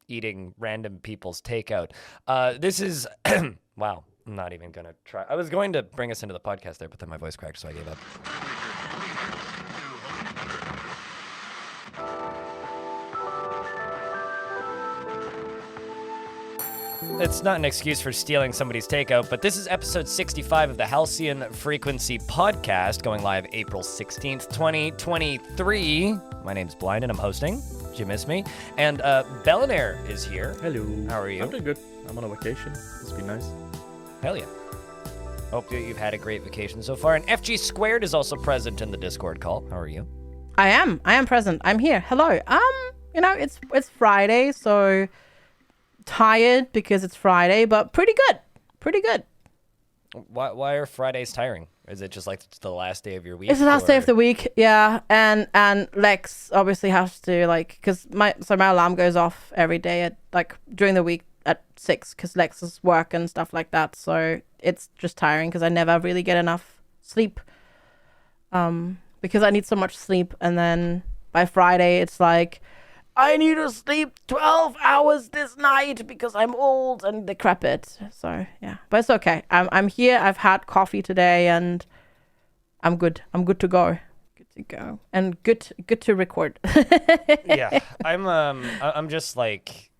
eating random people's takeout. This is wow. I'm not even gonna try. I was going to bring us into the podcast there, but then my voice cracked, so I gave up. It's not an excuse for stealing somebody's takeout, but this is episode 65 of the Halcyon Frequency podcast, going live April 16th, 2023. My name's Blind, and I'm hosting. Did you miss me? And Bel and FG is here. Hello. How are you? I'm doing good. I'm on a vacation. It's been nice. Hell yeah. Hope you've had a great vacation so far. And FG Squared is also present in the Discord call. How are you? I am present. I'm here. Hello. It's Friday, so tired because it's Friday, but pretty good. Why are Fridays tiring? Is it just like the last day of your week? It's the last day of the week, yeah. And Lex obviously has to because my alarm goes off every day at during the week at 6 because Lex's work and stuff like that. So it's just tiring because I never really get enough sleep. Because I need so much sleep, and then by Friday it's like, I need to sleep 12 hours this night because I'm old and decrepit. So yeah, but it's okay. I'm here. I've had coffee today, and I'm good. I'm good to go. Good to go, and good to record. Yeah, I'm just like,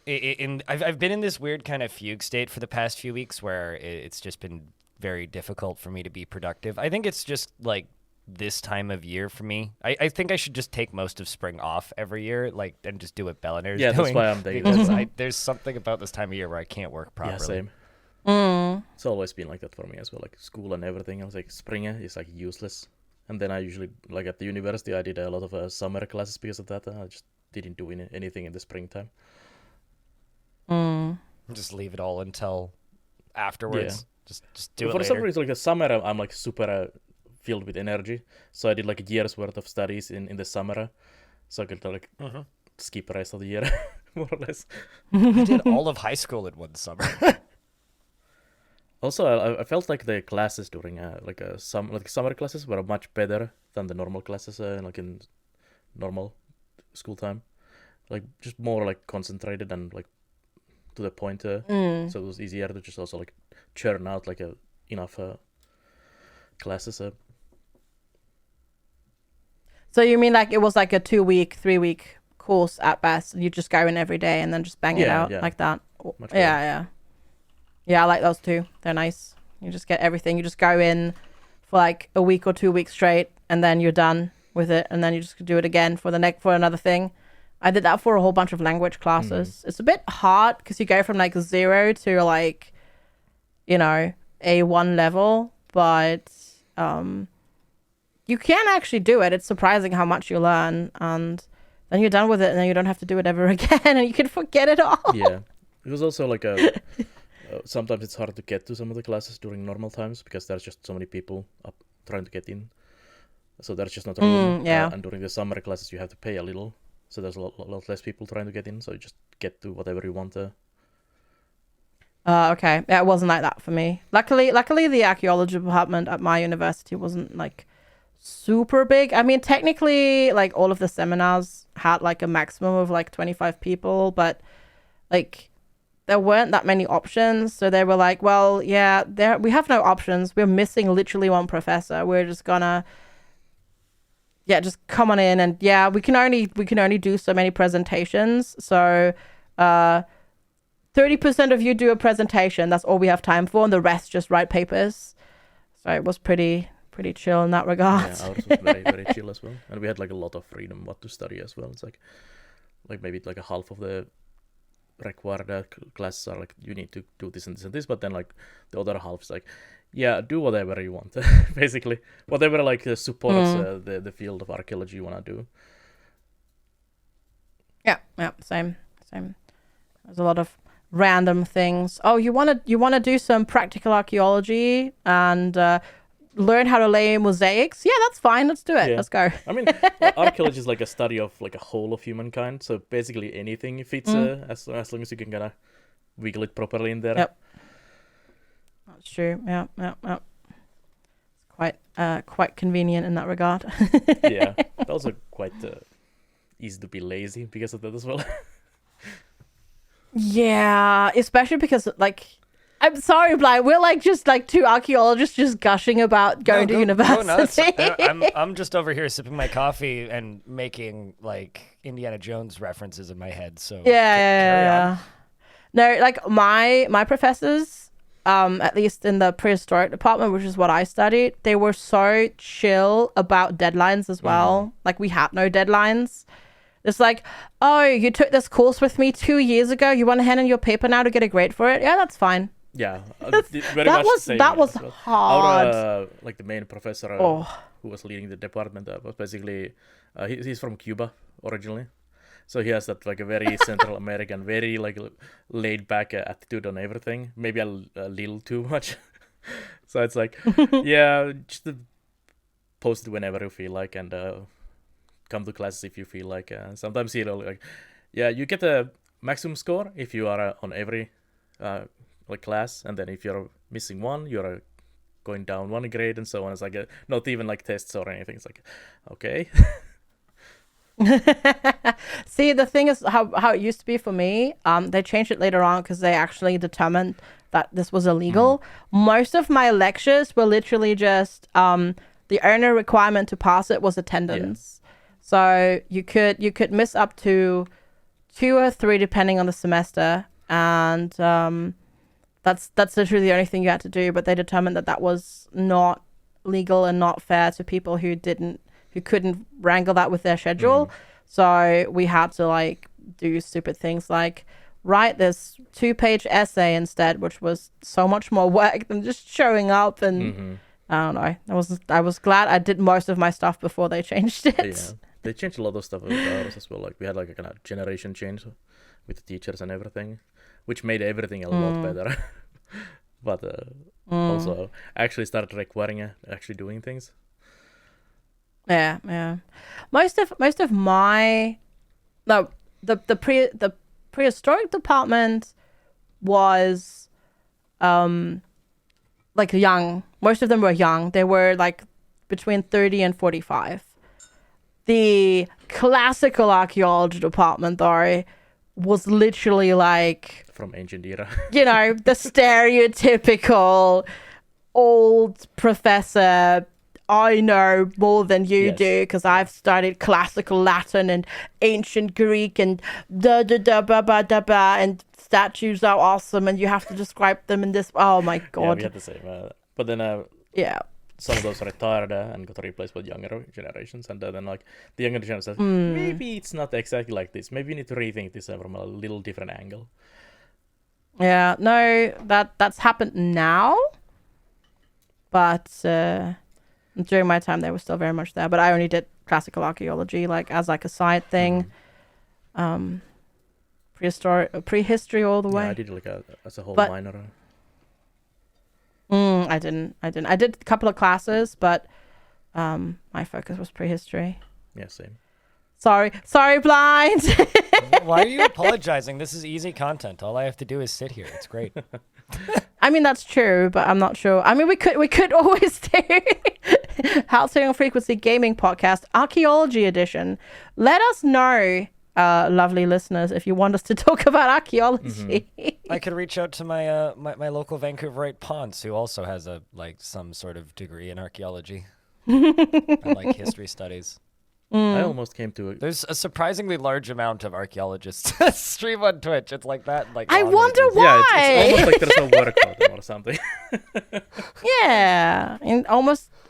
I've been in this weird kind of fugue state for the past few weeks where it's just been very difficult for me to be productive. I think it's just like this time of year for me. I think I should just take most of spring off every year, and just do what Bel and FG is doing. Yeah, that's why I'm doing because there's something about this time of year where I can't work properly. Yeah, same. It's always been like that for me as well, like school and everything. I was like, spring is like useless. And then I usually, like at the university, I did a lot of summer classes because of that. I just didn't do anything in the springtime. Just leave it all until afterwards. Yeah. Just do it for later. some reason, like the summer, I'm like super filled with energy, so I did like a year's worth of studies in the summer, so I could skip the rest of the year, more or less. I did all of high school in one summer. Also, I felt like the classes during summer classes were much better than the normal classes, in normal school time, like just more like concentrated and like to the point. So it was easier to just also like churn out like enough classes. So you mean like it was like a 2-week, 3-week course at best, and you just go in every day and then just bang it out like that? Yeah. I like those too. They're nice. You just get everything. You just go in for like a week or 2 weeks straight, and then you're done with it, and then you just do it again for another thing. I did that for a whole bunch of language classes. It's a bit hard because you go from like 0 to like, A1 level, but you can actually do it. It's surprising how much you learn, and then you're done with it, and then you don't have to do it ever again, and you can forget it all. Yeah, it was also like sometimes it's hard to get to some of the classes during normal times because there's just so many people up trying to get in, so there's just not room. And during the summer classes you have to pay a little, so there's a lot less people trying to get in, so you just get to whatever you want. Okay. Yeah, it wasn't like that for me. Luckily, the archaeology department at my university wasn't like super big. I mean, technically, like all of the seminars had like a maximum of like 25 people, but like there weren't that many options. So they were like, well, yeah, we have no options. We're missing literally one professor. We're just gonna, just come on in, and we can only do so many presentations. So 30% of you do a presentation. That's all we have time for, and the rest just write papers. So it was pretty chill in that regard. Yeah, ours was very, very chill as well. And we had like a lot of freedom what to study as well. It's like maybe like a half of the required classes are like, you need to do this and this and this, but then like the other half is like, do whatever you want. Basically, whatever like supports the field of archaeology you want to do. Yeah, same. There's a lot of random things. Oh, you want to do some practical archaeology and learn how to lay mosaics? Yeah, that's fine. Let's do it. Let's go. I mean, archaeology is like a study of like a whole of humankind. So basically anything fits as long as you can kind of wiggle it properly in there. Yep. That's true. Yeah. It's quite convenient in that regard. Yeah, but also quite easy to be lazy because of that as well. Yeah, especially because like I'm sorry, Blind. We're like just like two archaeologists just gushing about going to university. nuts. I'm just over here sipping my coffee and making like Indiana Jones references in my head. So Yeah. No, like my professors, at least in the prehistoric department, which is what I studied, they were so chill about deadlines as well. Like we had no deadlines. It's like, oh, you took this course with me 2 years ago. You want to hand in your paper now to get a grade for it? Yeah, that's fine. Yeah, That was hard. Our like the main professor who was leading the department was basically he's from Cuba originally, so he has that like a very Central American, very like laid back attitude on everything. Maybe a little too much. So it's like, yeah, just post it whenever you feel like, and come to classes if you feel like. Sometimes like, yeah, you get a maximum score if you are on every like class, and then if you're missing one, you're going down one grade and so on. It's like not even like tests or anything. It's like, okay. See, the thing is how it used to be for me. They changed it later on because they actually determined that this was illegal. Most of my lectures were literally just the only requirement to pass it was attendance. So you could miss up to 2 or 3 depending on the semester, and that's literally the only thing you had to do. But they determined that was not legal and not fair to people who couldn't wrangle that with their schedule. So we had to like do stupid things like write this 2-page essay instead, which was so much more work than just showing up. And I don't know. I was glad I did most of my stuff before they changed it. Yeah, they changed a lot of stuff with ours as well. Like we had like a kind of generation change with the teachers and everything, which made everything a lot better. But also actually started requiring actually doing things. Yeah. Most of my the prehistoric department was like young. Most of them were young. They were like between 30 and 45. The classical archaeology department though was literally like from ancient era. You know, the stereotypical old professor. I know more than you do because I've studied classical Latin and ancient Greek and and statues are awesome and you have to describe them in this. Oh my god! Yeah, we had the same. But then some of those retired and got replaced with younger generations, and then like the younger generation says, maybe it's not exactly like this. Maybe you need to rethink this from a little different angle. Yeah, no, that's happened now, but. During my time, they were still very much there, but I only did classical archaeology, like as like a side thing. Prehistory all the way. Yeah, I did like as a whole minor. I didn't. I did a couple of classes, but my focus was prehistory. Yeah, same. Sorry, Blind. Why are you apologizing? This is easy content. All I have to do is sit here. It's great. I mean, that's true, but I'm not sure. I mean, we could always do Halcyon Frequency Gaming Podcast Archaeology Edition. Let us know, lovely listeners, if you want us to talk about archaeology. I could reach out to my my local Vancouverite Ponce, who also has some sort of degree in archaeology. I like history studies. I almost came to it. There's a surprisingly large amount of archaeologists stream on Twitch. It's like that. Like I wonder why. Yeah, it's almost like there's no work for them or something. Yeah, and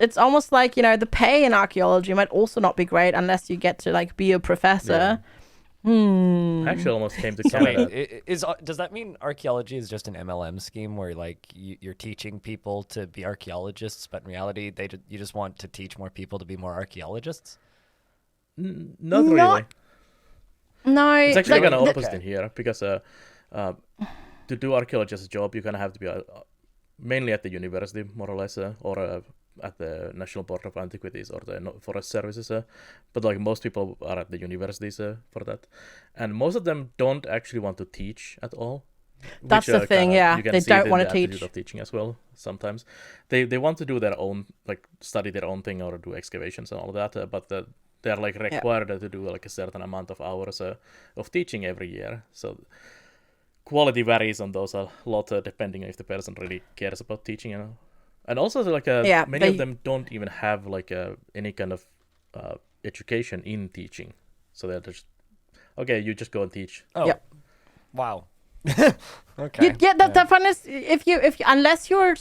it's almost like, you know, the pay in archaeology might also not be great unless you get to like be a professor. I actually almost came to Canada. Does that mean archaeology is just an MLM scheme where like you're teaching people to be archaeologists, but in reality you just want to teach more people to be more archaeologists? Not really. No, it's actually kind of opposite in here because to do archaeology as a job, you kind of have to be mainly at the university, more or less, or at the National Board of Antiquities or the Forest Services. But like most people are at the universities for that, and most of them don't actually want to teach at all. That's the thing, they don't want to teach. Of teaching as well. Sometimes they want to do their own, like study their own thing or do excavations and all of that, but they're like required to do like a certain amount of hours of teaching every year. So quality varies on those a lot, depending if the person really cares about teaching, and also like many of them don't even have like any kind of education in teaching, so they're just okay, you just go and teach. Oh, Yep. Wow. Okay. The fun is if you unless your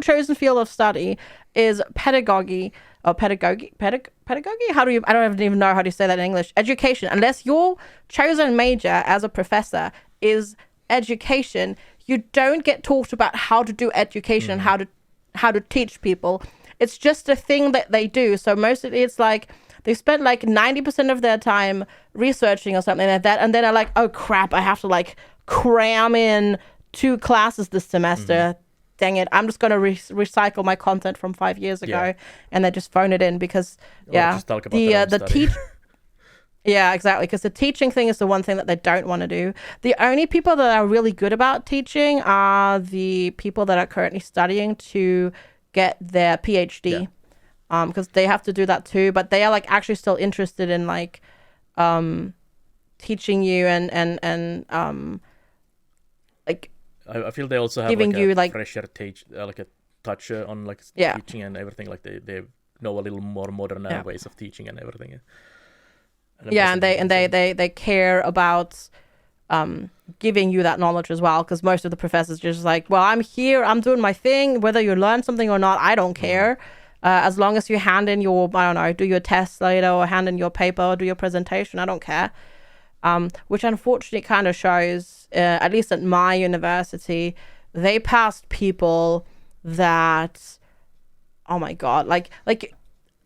chosen field of study is pedagogy. How do you? I don't even know how to say that in English. Education. Unless your chosen major as a professor is education, you don't get taught about how to do education, how to teach people. It's just a thing that they do. So mostly it's like they spend like 90% of their time researching or something like that, and then they're like, oh crap, I have to like cram in 2 classes this semester. Dang it, I'm just going to recycle my content from 5 years ago, and they just phone it in because just talk about the teach. Yeah, exactly, because the teaching thing is the one thing that they don't want to do. The only people that are really good about teaching are the people that are currently studying to get their PhD, because they have to do that too, but they are like actually still interested in like teaching you and like I feel they also have giving like you a like fresher like a touch on like teaching and everything. Like they know a little more modern ways of teaching and everything. And they care about giving you that knowledge as well, because most of the professors just like, well, I'm here, I'm doing my thing, whether you learn something or not, I don't care. As long as you hand in your, I don't know, do your test later or hand in your paper or do your presentation, I don't care. Which unfortunately kind of shows, at least at my university, they passed people that, oh my God, like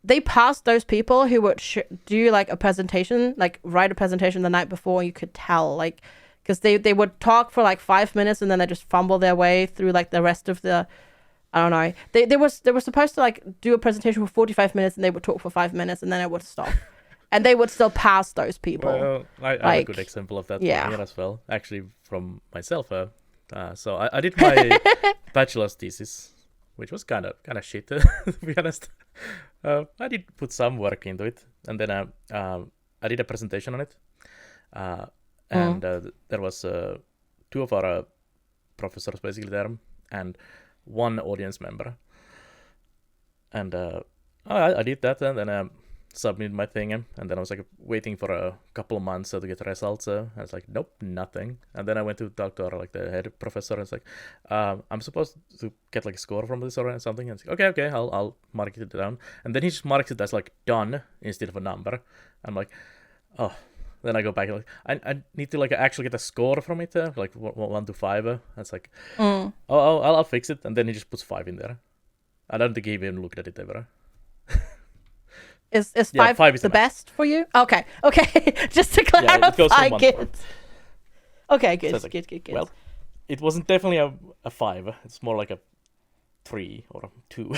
they passed those people who would do like a presentation, like write a presentation the night before, and you could tell, like, because they would talk for like 5 minutes and then they just fumble their way through like the rest of the, I don't know. They were supposed to like do a presentation for 45 minutes and they would talk for 5 minutes and then it would stop. And they would still pass those people. Well, I have a good example of that here as well, actually, from myself. So I did my bachelor's thesis, which was kind of shit, to be honest. I did put some work into it, and then I did a presentation on it. And there was 2 of our professors basically there, and 1 audience member. And I did that, and then submitted my thing, and then I was like waiting for a couple of months to get the results. I was like, nope, nothing. And then I went to talk to our like the head professor, and it's like, I'm supposed to get like a score from this or something. And it's like, okay, I'll mark it down. And then he just marks it as like done instead of a number. I'm like, oh. Then I go back, like, I need to like actually get a score from it, like 1 to 5. It's like, I'll fix it. And then he just puts 5 in there. I don't think he even looked at it ever. Is 5 the best for you? Okay. Just to clarify, good. Okay, good, so like, good. Well, it wasn't definitely a 5. It's more like a 3 or a 2.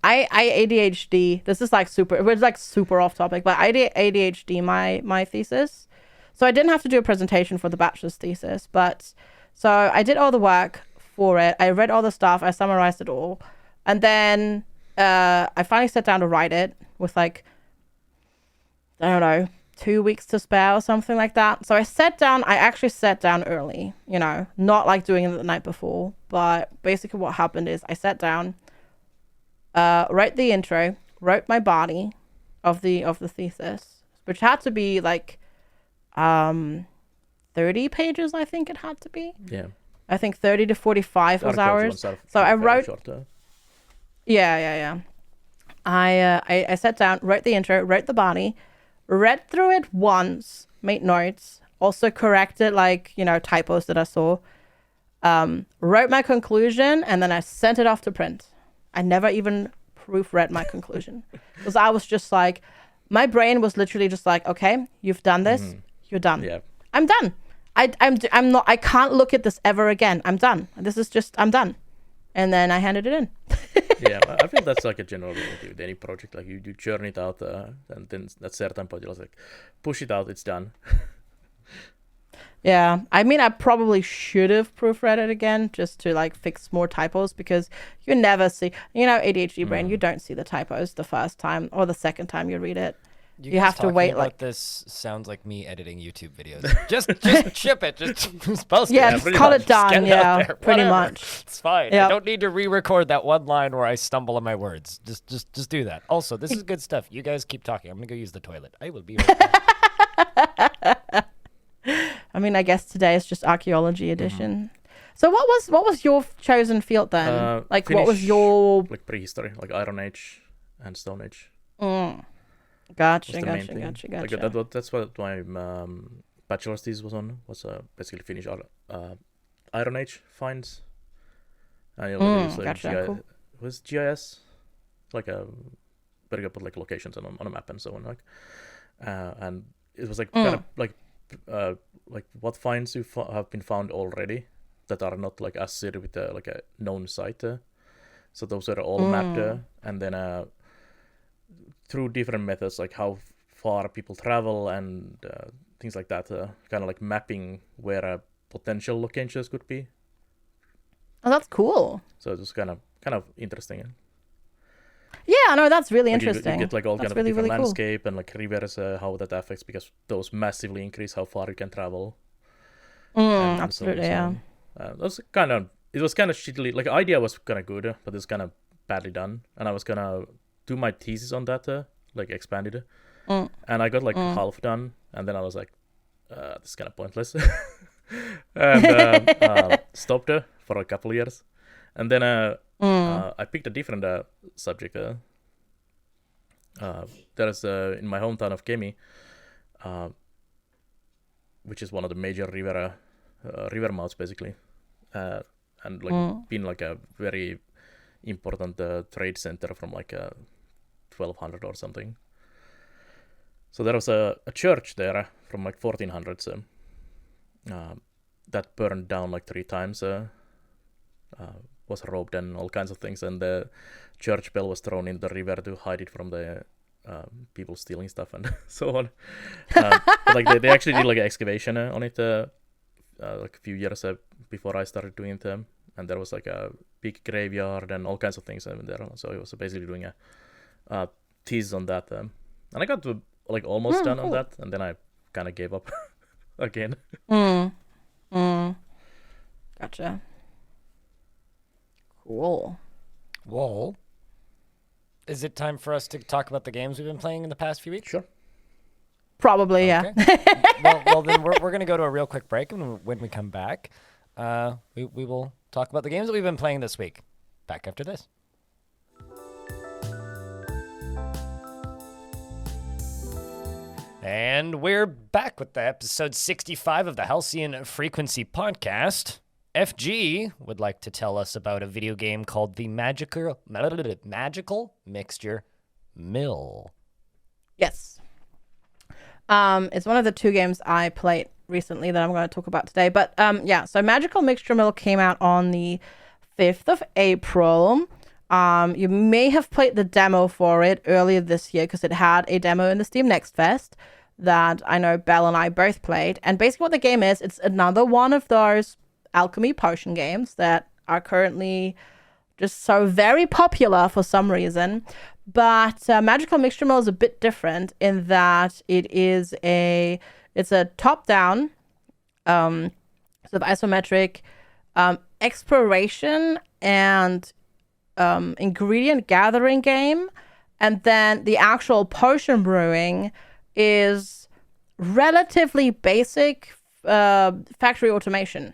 I ADHD. This is like super off topic, but I did ADHD my thesis. So I didn't have to do a presentation for the bachelor's thesis, but so I did all the work for it. I read all the stuff. I summarized it all, and then I finally sat down to write it with like, I don't know, 2 weeks to spare or something like that. So I actually sat down early, not like doing it the night before, but basically what happened is I sat down, wrote the intro, wrote my body of the thesis, which had to be like 30 pages, I think it had to be. Yeah. I think 30 to 45 was ours. So I wrote... Yeah. I sat down, wrote the intro, wrote the body, read through it once, made notes, also corrected like, typos that I saw, wrote my conclusion, and then I sent it off to print. I never even proofread my conclusion because I was just like, my brain was literally just like, okay, you've done this, you're done. Yeah. I'm done. I'm not. I can't look at this ever again. I'm done. I'm done. And then I handed it in. Yeah, I feel that's like a general rule with any project. Like you churn it out, and then at certain point you're like, push it out. It's done. Yeah, I mean, I probably should have proofread it again just to like fix more typos, because you never see, ADHD brain, you don't see the typos the first time or the second time you read it. you guys have to talking wait about like this sounds like me editing YouTube videos. just ship it. Just post it. yeah, just pretty call much. it done. Get it Yeah, out there. pretty Whatever. much. It's fine. I Yep. don't need to re-record that one line where I stumble on my words. Just do that. Also, this is good stuff. You guys keep talking. I'm gonna go use the toilet. I will be right back. I mean, I guess today is just archaeology edition. So what was your chosen field then? Like, what was Finnish, your like prehistory, like Iron Age and Stone Age? Gotcha, Was the main gotcha. thing. Like that's what my bachelor's thesis was on. Was basically Finnish Iron Age finds. And you know, use, like, gotcha, cool. Was GIS like a where you put like locations on a map and so on, like, and it was like kind of like what finds you have been found already that are not like associated with like a known site. So those are all mapped, and then through different methods, like how far people travel and things like that, kind of like mapping where potential locations could be. Oh, that's cool. So it was kind of interesting. Yeah, no, that's really Like interesting. You get like all that's kind of really, different really cool. landscape and like rivers, how that affects, because those massively increase how far you can travel. And Absolutely, so yeah. on. It was kind of shittily, like, idea was kind of good, but it's kind of badly done. And I was gonna do my thesis on that, like expanded, and I got like half done, and then I was like, this is kind of pointless, and stopped for a couple of years, and then I picked a different subject. There's in my hometown of Kemi, which is one of the major river mouths basically, and like been like a very important trade center from like 1200 or something. So there was a church there from like 1400s that burned down like 3 times, was robbed and all kinds of things, and the church bell was thrown in the river to hide it from the people stealing stuff and so on. But like they actually did like an excavation on it like a few years before I started doing it, and there was like a big graveyard and all kinds of things there. So I was basically doing a thesis on that, and I got to like almost done on that, and then I kind of gave up again. Gotcha. Cool. Well, is it time for us to talk about the games we've been playing in the past few weeks? Sure. Probably, yeah. well, then we're going to go to a real quick break, and when we come back, we will talk about the games that we've been playing this week. Back after this. And we're back with the episode 65 of the Halcyon Frequency Podcast. FG would like to tell us about a video game called the Magical Mixture Mill. Yes. It's one of the 2 games I played recently that I'm going to talk about today. But yeah, so Magical Mixture Mill came out on the 5th of April. You may have played the demo for it earlier this year because it had a demo in the Steam Next Fest that I know Bel and I both played. And basically what the game is, it's another one of those alchemy potion games that are currently just so very popular for some reason. But Magical Mixture Mill is a bit different in that it's a top-down sort of isometric exploration and ingredient gathering game, and then the actual potion brewing is relatively basic factory automation.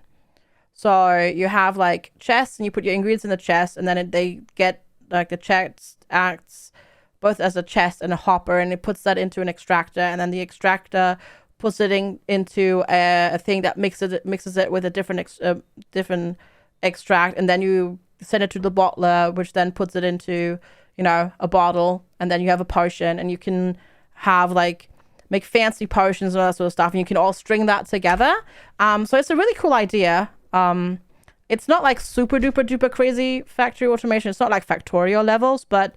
So you have like chests, and you put your ingredients in the chest, and then they get like the chest acts both as a chest and a hopper, and it puts that into an extractor, and then the extractor puts it into a thing that mixes it with a different extract, and then you send it to the bottler, which then puts it into, you know, a bottle, and then you have a potion, and you can have like make fancy potions and all that sort of stuff, and you can all string that together. So it's a really cool idea. It's not like super duper crazy factory automation. It's not like Factorio levels, but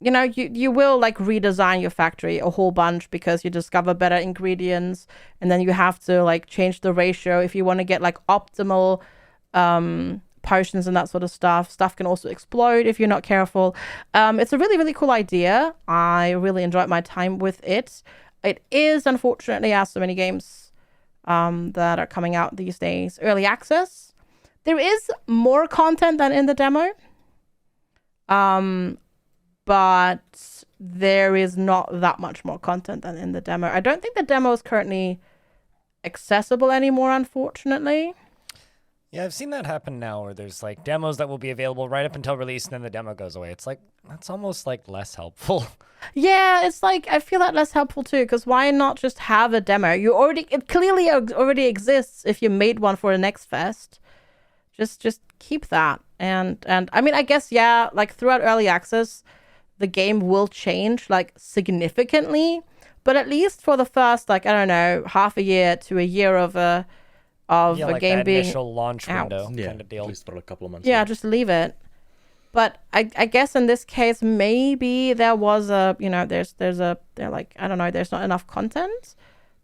you know, you will like redesign your factory a whole bunch because you discover better ingredients, and then you have to like change the ratio if you want to get like optimal potions and that sort of stuff. Stuff can also explode if you're not careful. It's a really, really cool idea. I really enjoyed my time with it. It is, unfortunately, as so many games that are coming out these days, early access. There is more content than in the demo. But there is not that much more content than in the demo. I don't think the demo is currently accessible anymore, unfortunately. Yeah, I've seen that happen now where there's like demos that will be available right up until release and then the demo goes away. It's like, that's almost like less helpful. Yeah, it's like, I feel that less helpful too, because why not just have a demo? It clearly already exists if you made one for the next fest. Just keep that. And I mean, I guess, yeah, like throughout early access, the game will change like significantly, but at least for the first, like, I don't know, half a year to a year of a like game that being initial launch out. window Yeah, kind of deal. at least for a couple of months. Yeah, just leave it. But I guess in this case, maybe there was a, you know, they're like, I don't know, there's not enough content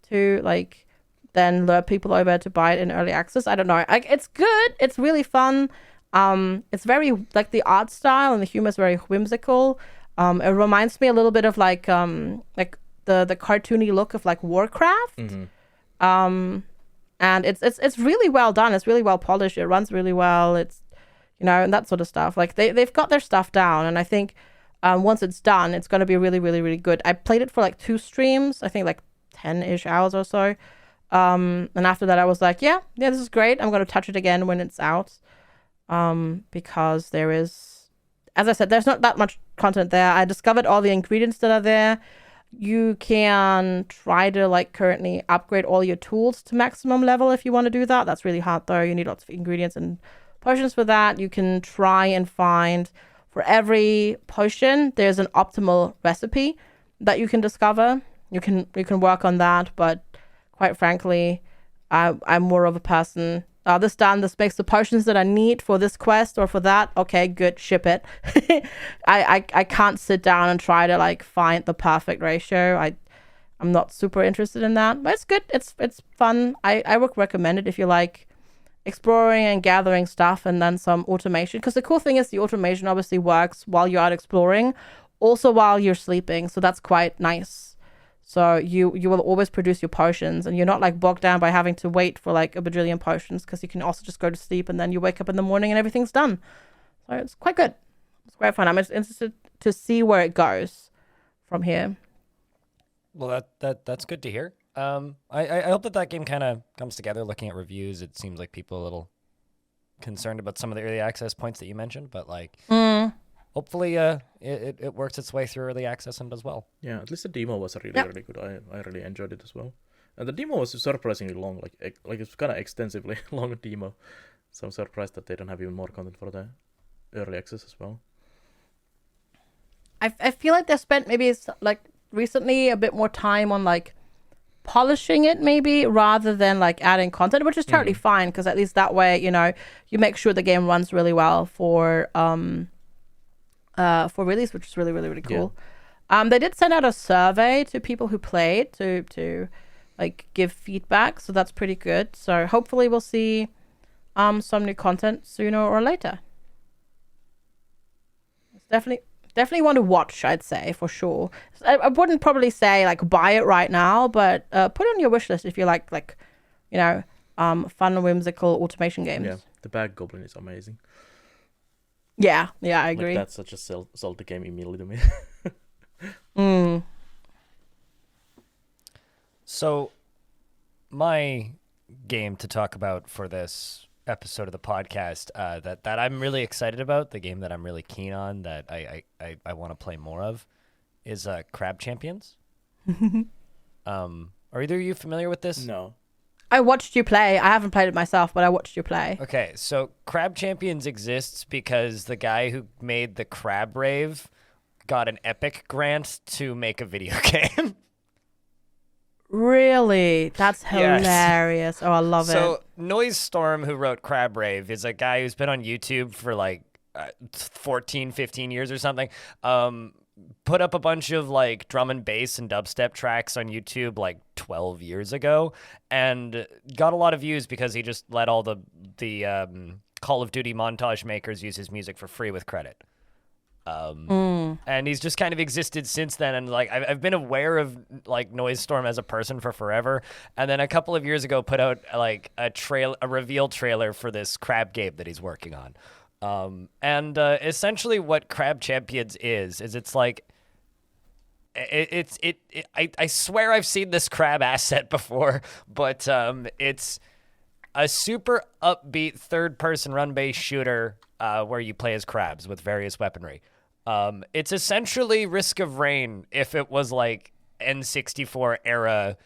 to like then lure people over to buy it in early access. I don't know. Like, it's good. It's really fun. It's very, like, the art style and the humor is very whimsical. It reminds me a little bit of like the cartoony look of like Warcraft. And it's really well done. It's really well polished. It runs really well. It's, you know, and that sort of stuff. Like they've got their stuff down, and I think once it's done, it's going to be really, really, really good. I played it for like 2 streams, I think like 10-ish hours or so. And after that, I was like, yeah, this is great. I'm going to touch it again when it's out. Because there is, as I said, there's not that much content there. I discovered all the ingredients that are there. You can try to like currently upgrade all your tools to maximum level if you want to do that. That's really hard though. You need lots of ingredients and potions for that. You can try and find, for every potion, there's an optimal recipe that you can discover. You can work on that, but quite frankly, I'm more of a person. This done. This makes the potions that I need for this quest or for that. Okay, good. Ship it. I can't sit down and try to like find the perfect ratio. I'm not super interested in that, but it's good. It's fun. I would recommend it if you like exploring and gathering stuff and then some automation. Because the cool thing is the automation obviously works while you're out exploring, also while you're sleeping. So that's quite nice. So you will always produce your potions, and you're not like bogged down by having to wait for like a bajillion potions, because you can also just go to sleep and then you wake up in the morning and everything's done. So it's quite good. It's quite fun. I'm interested to see where it goes from here. Well, that's good to hear. I hope that game kind of comes together. Looking at reviews, it seems like people are a little concerned about some of the early access points that you mentioned, but like hopefully it works its way through early access and does well. Yeah, at least the demo was really good. I really enjoyed it as well. And the demo was surprisingly long, like it's kind of extensively long demo. So I'm surprised that they don't have even more content for the early access as well. I feel like they spent maybe like recently a bit more time on like polishing it maybe rather than like adding content, which is totally fine, because at least that way, you know, you make sure the game runs really well for release, which is really, really, really cool. Yeah. They did send out a survey to people who played to like give feedback, so that's pretty good. So hopefully we'll see some new content sooner or later. It's definitely one to watch, I'd say, for sure. I wouldn't probably say like buy it right now, but put it on your wish list if you like you know, fun, whimsical automation games. Yeah, the Bag Goblin is amazing. Yeah, I agree. Like, that's such a salty game immediately to me. So, my game to talk about for this episode of the podcast that I'm really excited about, the game that I'm really keen on, that I want to play more of, is Crab Champions. Are either of you familiar with this? No. I watched you play. I haven't played it myself, but I watched you play. Okay, so Crab Champions exists because the guy who made the Crab Rave got an Epic grant to make a video game. Really? That's hilarious. Yes. Oh, I love it. So Noise Storm, who wrote Crab Rave, is a guy who's been on YouTube for like 14, 15 years or something. Put up a bunch of like drum and bass and dubstep tracks on YouTube like 12 years ago, and got a lot of views because he just let all the Call of Duty montage makers use his music for free with credit. And he's just kind of existed since then, and like I've been aware of like Noise Storm as a person for forever, and then a couple of years ago put out like a reveal trailer for this crab game that he's working on. Essentially what Crab Champions is it's like I swear I've seen this crab asset before, but it's a super upbeat third-person run-based shooter where you play as crabs with various weaponry. It's essentially Risk of Rain if it was like N64 era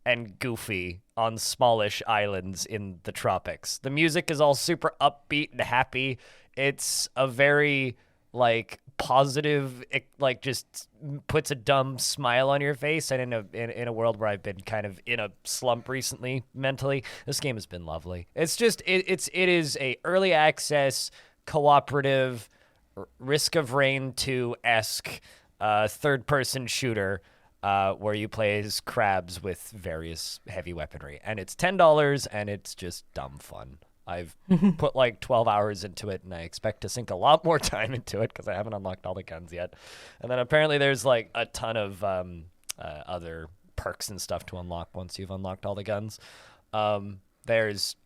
and goofy on smallish islands in the tropics. The music is all super upbeat and happy. It's a very like positive, it like just puts a dumb smile on your face. And in a world where I've been kind of in a slump recently mentally, this game has been lovely. It's just it is a early access cooperative Risk of Rain 2-esque third-person shooter where you play as crabs with various heavy weaponry. And it's $10, and it's just dumb fun. I've put like 12 hours into it, and I expect to sink a lot more time into it because I haven't unlocked all the guns yet. And then apparently there's like a ton of other perks and stuff to unlock once you've unlocked all the guns. There's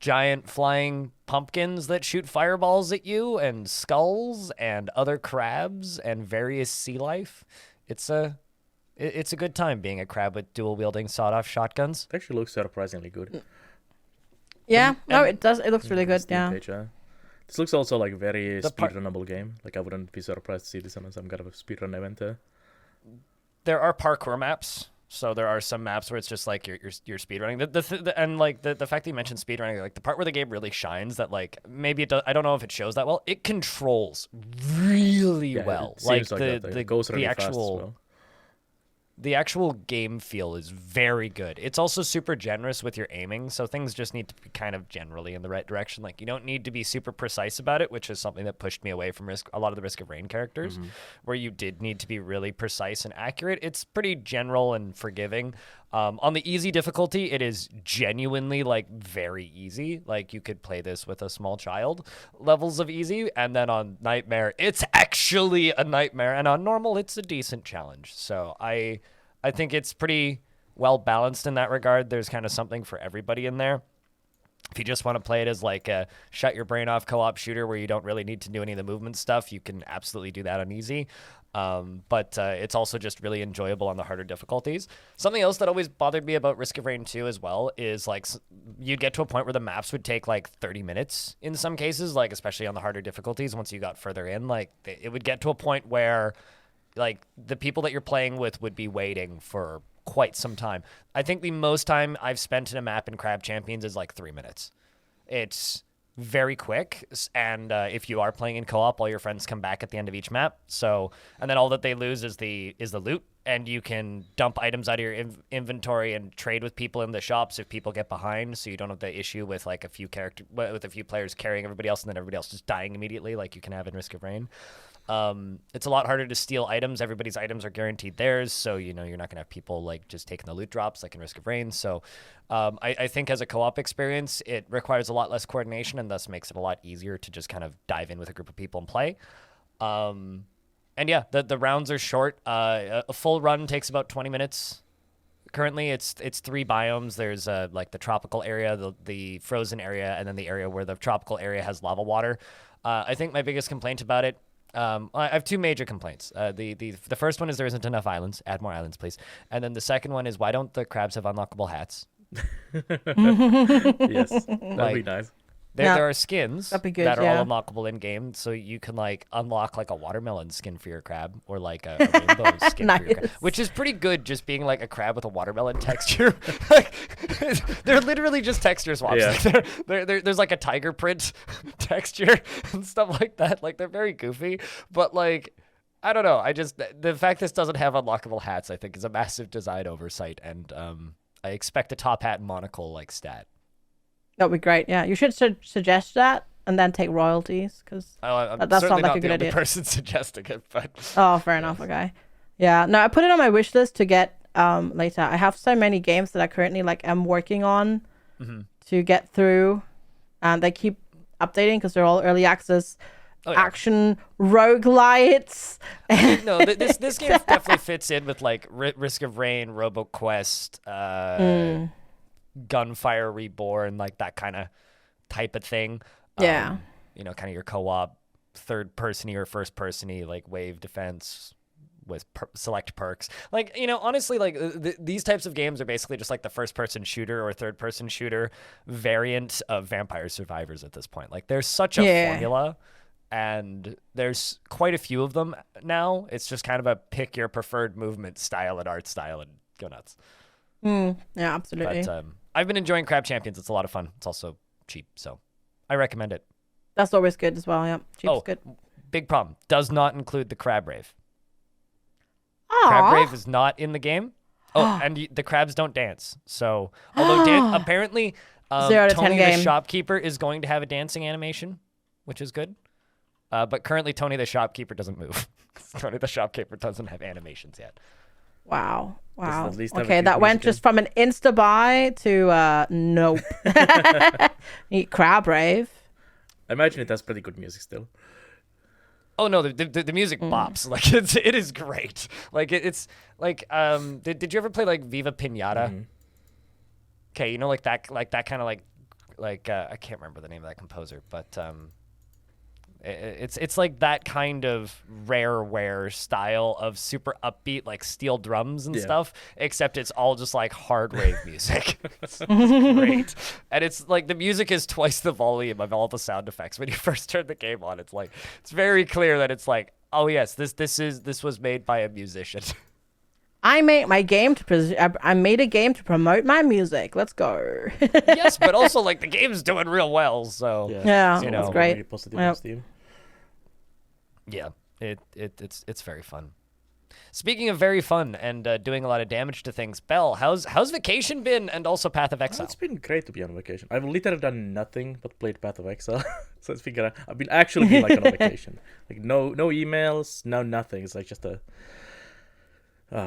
giant flying pumpkins that shoot fireballs at you, and skulls and other crabs and various sea life. It's a good time being a crab with dual wielding sawed-off shotguns. It actually looks surprisingly good. Yeah, it does. It looks really good. Yeah. Page, this looks also like very speedrunnable game. Like I wouldn't be surprised to see this on some kind of a speedrun event. There are parkour maps. So there are some maps where it's just like you're speedrunning. And like the fact that you mentioned speedrunning, like the part where the game really shines, that like maybe it does, I don't know if it shows that well. It controls really well. Like the goes really fast as well. The actual game feel is very good. It's also super generous with your aiming, so things just need to be kind of generally in the right direction. Like you don't need to be super precise about it, which is something that pushed me away from a lot of the Risk of Rain characters, where you did need to be really precise and accurate. It's pretty general and forgiving. On the easy difficulty, it is genuinely like very easy. Like you could play this with a small child levels of easy, and then on Nightmare, it's actually a nightmare, and on normal, it's a decent challenge. So I think it's pretty well balanced in that regard. There's kind of something for everybody in there. If you just want to play it as like a shut your brain off co-op shooter where you don't really need to do any of the movement stuff, you can absolutely do that on easy. But it's also just really enjoyable on the harder difficulties. Something else that always bothered me about Risk of Rain 2 as well is like you'd get to a point where the maps would take like 30 minutes in some cases, like especially on the harder difficulties. Once you got further in, like it would get to a point where like the people that you're playing with would be waiting for quite some time. I think the most time I've spent in a map in Crab Champions is like 3 minutes. It's very quick, and if you are playing in co-op, all your friends come back at the end of each map. So, and then all that they lose is the loot, and you can dump items out of your inventory and trade with people in the shops if people get behind. So you don't have the issue with like a few players carrying everybody else, and then everybody else just dying immediately, like you can have in Risk of Rain. It's a lot harder to steal items. Everybody's items are guaranteed theirs, so you know you're not gonna have people like just taking the loot drops like in Risk of Rain. So I think as a co-op experience, it requires a lot less coordination and thus makes it a lot easier to just kind of dive in with a group of people and play. And yeah, the rounds are short. A full run takes about 20 minutes. Currently, it's 3 biomes. There's like the tropical area, the frozen area, and then the area where the tropical area has lava water. I think my biggest complaint about it, I have 2 major complaints. The first one is there isn't enough islands. Add more islands, please. And then the second one is why don't the crabs have unlockable hats? Yes, that'd be nice. There are skins good, that are all unlockable in game, so you can like unlock like a watermelon skin for your crab, or like a rainbow skin for your crab, which is pretty good. Just being like a crab with a watermelon texture, like they're literally just texture swaps. Yeah. Like there's like a tiger print texture and stuff like that. Like they're very goofy, but like I don't know. The fact this doesn't have unlockable hats, I think, is a massive design oversight, and I expect a top hat monocle like stat. That'd be great. Yeah, you should suggest that and then take royalties because that sounds certainly like not a good the idea. only person suggesting it, but oh, fair enough. Okay, yeah. No, I put it on my wish list to get later. I have so many games that I currently like am working on to get through, and they keep updating because they're all early access. Oh, yeah. Action roguelites. No, this game definitely fits in with like Risk of Rain, RoboQuest, Gunfire Reborn, like that kind of type of thing. Yeah. Kind of your co-op, third person or first person like wave defense with select perks. Like, honestly, like these types of games are basically just like the first person shooter or third person shooter variant of Vampire Survivors at this point. Like there's such a formula. And there's quite a few of them now. It's just kind of a pick your preferred movement style and art style and go nuts. Yeah, absolutely. But I've been enjoying Crab Champions. It's a lot of fun. It's also cheap, so I recommend it. That's always good as well. Yeah, cheap's good. Big problem. Does not include the Crab Rave. Aww. Crab Rave is not in the game. Oh, and the crabs don't dance. So, although apparently 0 to 10 Tony the game. Shopkeeper is going to have a dancing animation, which is good. But currently, Tony the Shopkeeper doesn't move. Tony the Shopkeeper doesn't have animations yet. Wow. At least have a Okay, cute that went music just from an Insta buy to nope. Eat Crab Rave. I imagine it has pretty good music still. Oh no, the music bops. Like it is great. Like it's like did you ever play like Viva Pinata? Okay, like that kind of like I can't remember the name of that composer, but it's like that kind of rareware style of super upbeat like steel drums and stuff, except it's all just like hard rave music. It's great. And it's like the music is twice the volume of all the sound effects. When you first turn the game on, it's like it's very clear that it's like, oh yes, this was made by a musician. I made my game I made a game to promote my music. Let's go. Yes, but also like the game's doing real well, so Yeah, it's great. Very positive on Steam. Yeah, it's very fun. Speaking of very fun and doing a lot of damage to things, Bel, how's vacation been, and also Path of Exile? It's been great to be on vacation. I've literally done nothing but played Path of Exile, so it's been I've been actually been like on a vacation. Like no emails, no nothing. It's like just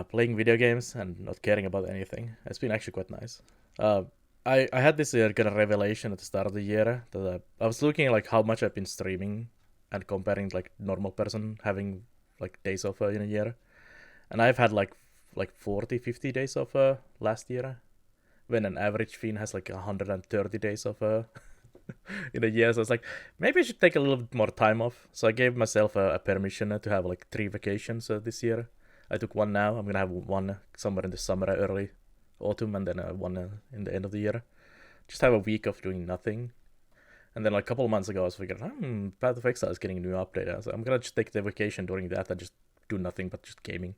playing video games and not caring about anything. It's been actually quite nice. I had this kind of revelation at the start of the year that I was looking at like how much I've been streaming and comparing like normal person having like days off in a year. And I've had like 40, 50 days off last year, when an average Finn has like 130 days off in a year. So I was like, maybe I should take a little bit more time off. So I gave myself a permission to have like 3 vacations this year. I took one now. I'm going to have one somewhere in the summer, early autumn, and then one in the end of the year. Just have a week of doing nothing. And then like a couple of months ago, I was figuring, Path of Exile is getting a new update. So I'm going to just take the vacation during that and just do nothing but just gaming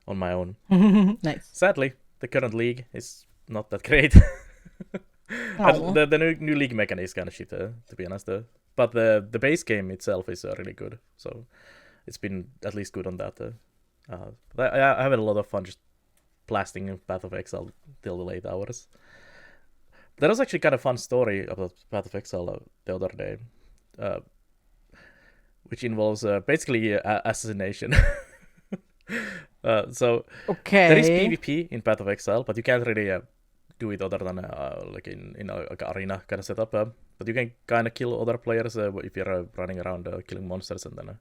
on my own. Nice. Sadly, the current league is not that great. Oh. The new league mechanic is kind of shit, to be honest. But the base game itself is really good. So it's been at least good on that. I have a lot of fun just blasting Path of Exile till the late hours. There was actually kind of fun story about Path of Exile the other day, which involves basically assassination. So there is PvP in Path of Exile, but you can't really do it other than like in like arena kind of setup. But you can kind of kill other players if you're running around killing monsters and then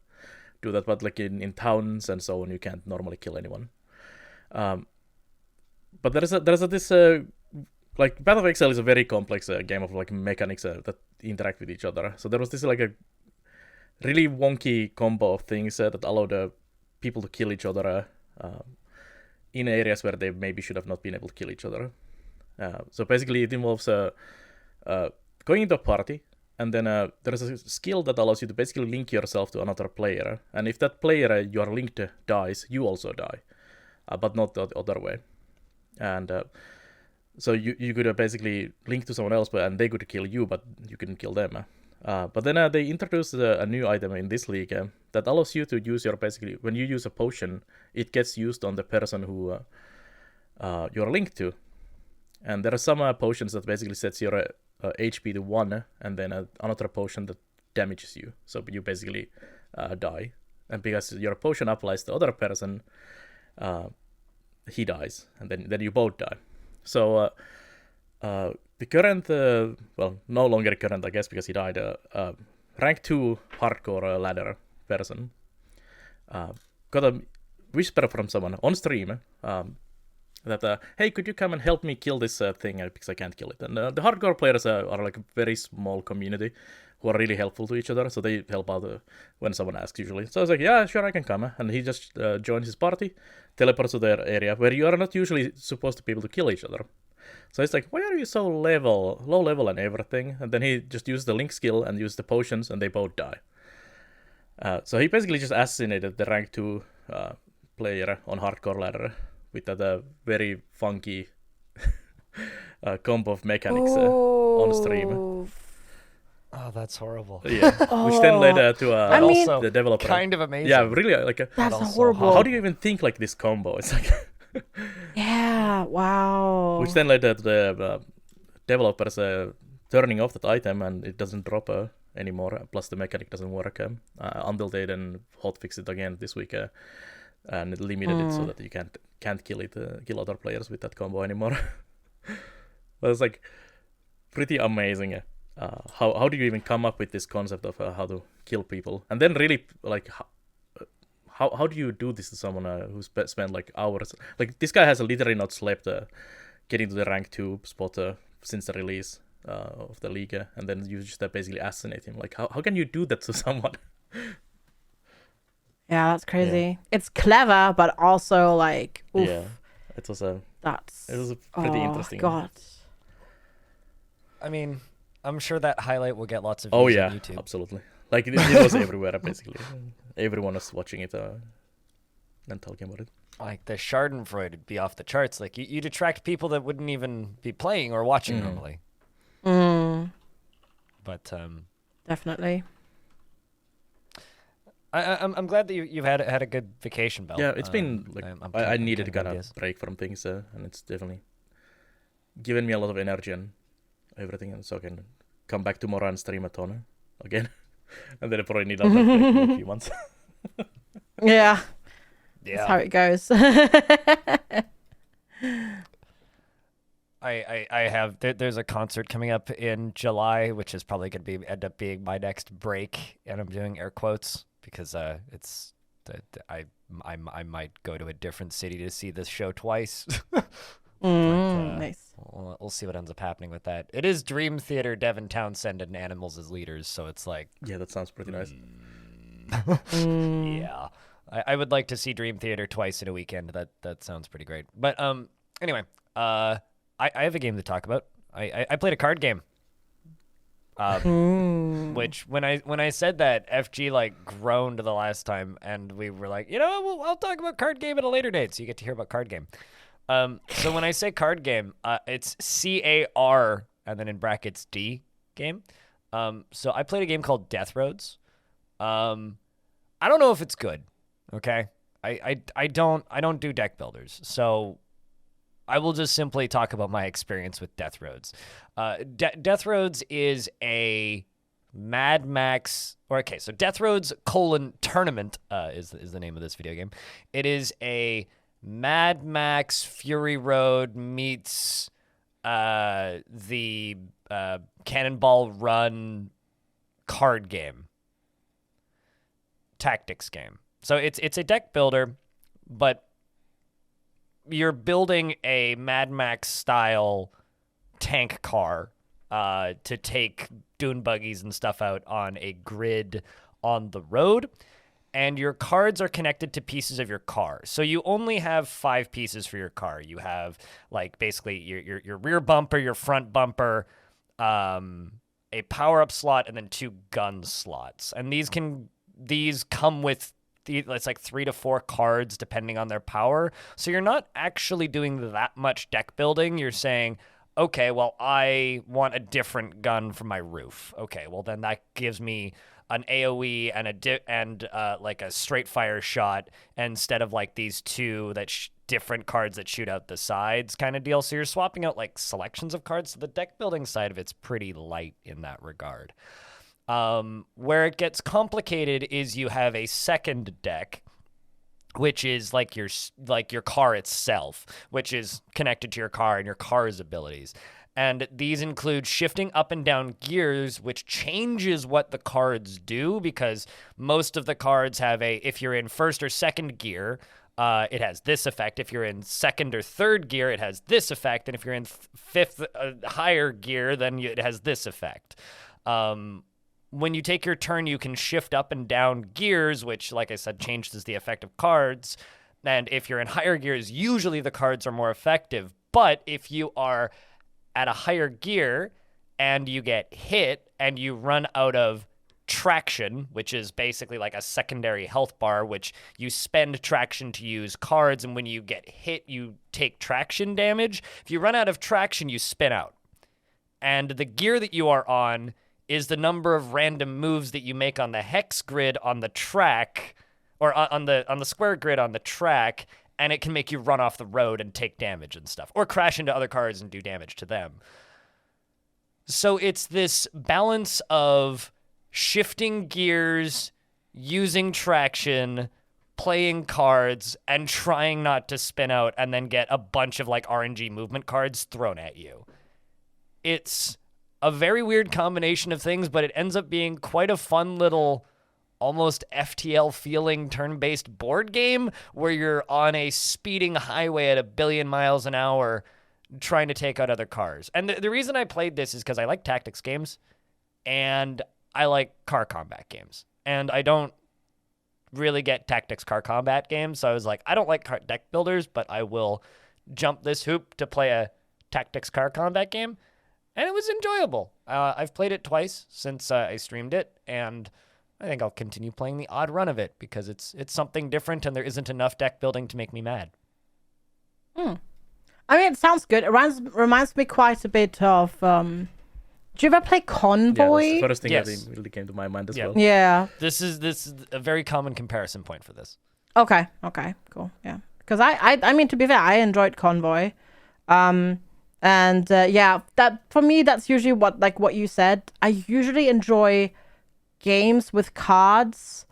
do that. But like in towns and so on, you can't normally kill anyone. But there's this like Path of Exile is a very complex game of like mechanics that interact with each other. So there was this like a really wonky combo of things that allowed people to kill each other in areas where they maybe should have not been able to kill each other. So basically it involves going into a party, and then there's a skill that allows you to basically link yourself to another player. And if that player you are linked to dies, you also die, but not the other way. And so you could basically link to someone else, and they could kill you, but you couldn't kill them. But then they introduced a new item in this league that allows you to use your basically, when you use a potion, it gets used on the person who you're linked to. And there are some potions that basically sets your HP to 1, and then another potion that damages you. So you basically die. And because your potion applies to the other person, he dies, and then you both die. So the current, well, no longer current, I guess, because he died. Rank 2 hardcore ladder person got a whisper from someone on stream that, hey, could you come and help me kill this thing because I can't kill it? And the hardcore players are like a very small community who are really helpful to each other, so they help out when someone asks usually. So I was like, yeah, sure, I can come. And he just joins his party, teleports to their area where you are not usually supposed to be able to kill each other. So it's like, why are you so low level and everything? And then he just used the link skill and used the potions, and they both die. So he basically just assassinated the rank 2 player on hardcore ladder with that very funky combo of mechanics on stream. Oh, that's horrible. Yeah, which then led to I mean, the developer. Kind of amazing. Yeah, really, like that's also horrible. how do you even think like this combo? It's like Yeah, wow. which then led to the developers turning off that item, and it doesn't drop anymore. Plus the mechanic doesn't work until they then hotfix it again this week, and it limited it so that you can't kill other players with that combo anymore. But it's like pretty amazing. How do you even come up with this concept of how to kill people? And then really like how do you do this to someone who spent like hours? Like this guy has literally not slept getting to the rank 2 spot since the release of the league, and then you just basically assassinate him. Like how can you do that to someone? Yeah, that's crazy. Yeah. It's clever, but also like, oof. Yeah, it was a pretty interesting. God. I mean, I'm sure that highlight will get lots of views on YouTube. Absolutely. Like it was everywhere basically. Everyone was watching it and talking about it. Like the Schadenfreude would be off the charts. Like you'd attract people that wouldn't even be playing or watching normally. But definitely. I'm glad that you've had a good vacation, Bel. Yeah, it's been like I needed to kind of break from things, and it's definitely given me a lot of energy and everything, and so I can come back tomorrow and stream a ton again, and then I probably need another break in a few months. Yeah, that's how it goes. I have there's a concert coming up in July, which is probably going to end up being my next break, and I'm doing air quotes because it's I might go to a different city to see this show twice. Nice. We'll see what ends up happening with that. It is Dream Theater, Devin Townsend, and Animals as leaders, so it's like that sounds pretty nice. Yeah, I would like to see Dream Theater twice in a weekend. That sounds pretty great. But anyway, I have a game to talk about. I played a card game. Which when I said that, FG like groaned the last time, and we were like, I'll talk about card game at a later date, so you get to hear about card game. So when I say card game, it's CAR and then in brackets D game. So I played a game called Death Roads. I don't know if it's good. Okay, I don't do deck builders, so I will just simply talk about my experience with Death Roads. Death Roads is a Mad Max, so Death Roads Tournament is the name of this video game. It is a Mad Max Fury Road meets the Cannonball Run card game, tactics game. So it's a deck builder, but you're building a Mad Max style tank car to take dune buggies and stuff out on a grid on the road, and your cards are connected to pieces of your car. So you only have 5 pieces for your car. You have like basically your rear bumper, your front bumper, a power-up slot, and then 2 gun slots. And these come with it's like 3 to 4 cards depending on their power. So you're not actually doing that much deck building. You're saying, okay, well, I want a different gun for my roof. Okay, well, then that gives me an AoE and like a straight fire shot instead of like these 2 different cards that shoot out the sides kind of deal. So you're swapping out like selections of cards. So the deck building side of it's pretty light in that regard. Where it gets complicated is you have a second deck which is like your car itself, which is connected to your car and your car's abilities. And these include shifting up and down gears, which changes what the cards do, because most of the cards have if you're in first or second gear, it has this effect. If you're in second or third gear, it has this effect. And if you're in fifth higher gear, then it has this effect. When you take your turn, you can shift up and down gears, which, like I said, changes the effect of cards. And if you're in higher gears, usually the cards are more effective. But if you are at a higher gear and you get hit and you run out of traction, which is basically like a secondary health bar, which you spend traction to use cards, and when you get hit, you take traction damage. If you run out of traction, you spin out. And the gear that you are on is the number of random moves that you make on the hex grid on the track, or on the square grid on the track, and it can make you run off the road and take damage and stuff, or crash into other cars and do damage to them. So it's this balance of shifting gears, using traction, playing cards, and trying not to spin out and then get a bunch of like RNG movement cards thrown at you. It's a very weird combination of things, but it ends up being quite a fun little, almost FTL feeling turn-based board game where you're on a speeding highway at 1 billion miles an hour trying to take out other cars. And the reason I played this is because I like tactics games and I like car combat games. And I don't really get tactics car combat games, so I was like, I don't like car deck builders, but I will jump this hoop to play a tactics car combat game. And it was enjoyable. I've played it twice since I streamed it, and I think I'll continue playing the odd run of it because it's something different, and there isn't enough deck building to make me mad. I mean, it sounds good. It reminds me quite a bit of. Do you ever play Convoy? Yeah, that's the first thing Yes. that really came to my mind as well. Yeah. This is a very common comparison point for this. Okay, cool. Yeah. Because I mean, to be fair, I enjoyed Convoy. And yeah, that for me, that's usually what you said. I usually enjoy games with cards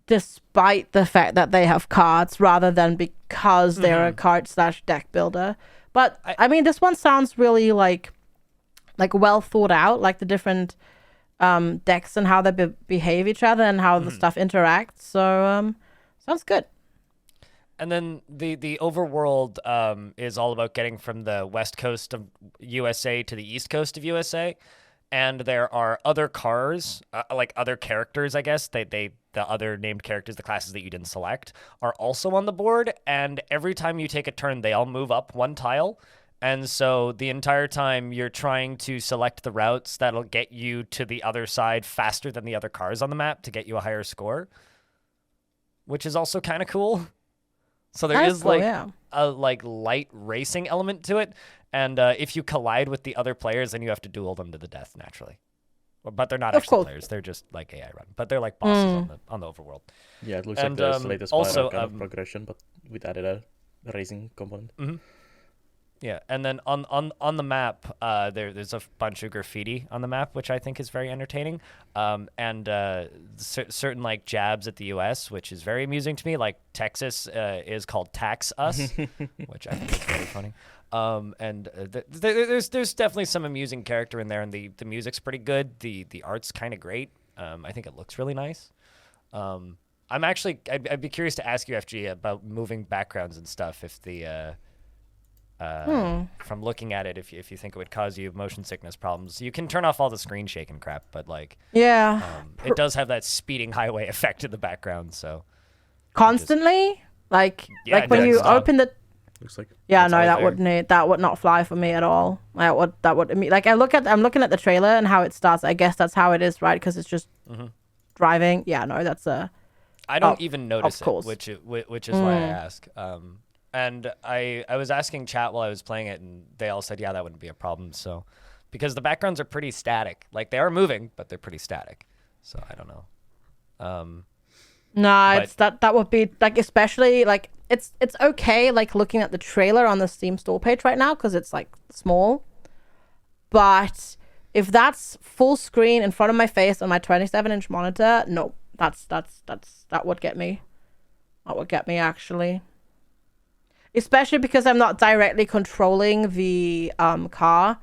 despite the fact that they have cards rather than because they're a card/deck builder. But I mean, this one sounds really like well thought out, like the different decks and how they behave each other and how the stuff interacts. So sounds good. And then the overworld is all about getting from the west coast of USA to the east coast of USA. And there are other cars, like other characters, I guess. The other named characters, the classes that you didn't select, are also on the board. And every time you take a turn, they all move up one tile. And so the entire time you're trying to select the routes that'll get you to the other side faster than the other cars on the map to get you a higher score, which is also kind of cool. So there is a light racing element to it, and if you collide with the other players, then you have to duel them to the death naturally. But they're not actually players; they're just like AI run. But they're like bosses on the overworld. Yeah, it looks like the latest also, kind of progression, but with added a racing component. Mm-hmm. Yeah, and then on the map, there's a bunch of graffiti on the map, which I think is very entertaining, and certain like jabs at the U.S., which is very amusing to me. Like Texas is called Tax Us, which I think is very funny. And there's definitely some amusing character in there, and the music's pretty good. The art's kind of great. I think it looks really nice. I'd be curious to ask you, FG, about moving backgrounds and stuff. If the from looking at it, if you think it would cause you motion sickness problems, you can turn off all the screen shake and crap, but like it does have that speeding highway effect in the background. So constantly, like when you open the. Looks like that would not fly for me at all. That would like I'm looking at the trailer and how it starts. I guess that's how it is, right? Because it's just driving. Yeah, no, that's a. I don't even notice it, which is why I ask. And I was asking chat while I was playing it, and they all said, yeah, that wouldn't be a problem. So, because the backgrounds are pretty static. Like, they are moving, but they're pretty static. So, I don't know. It's that would be, like, especially, like, it's okay, like, looking at the trailer on the Steam store page right now, because it's, like, small. But if that's full screen in front of my face on my 27-inch monitor, no, that would get me. That would get me, actually. Especially because I'm not directly controlling the car.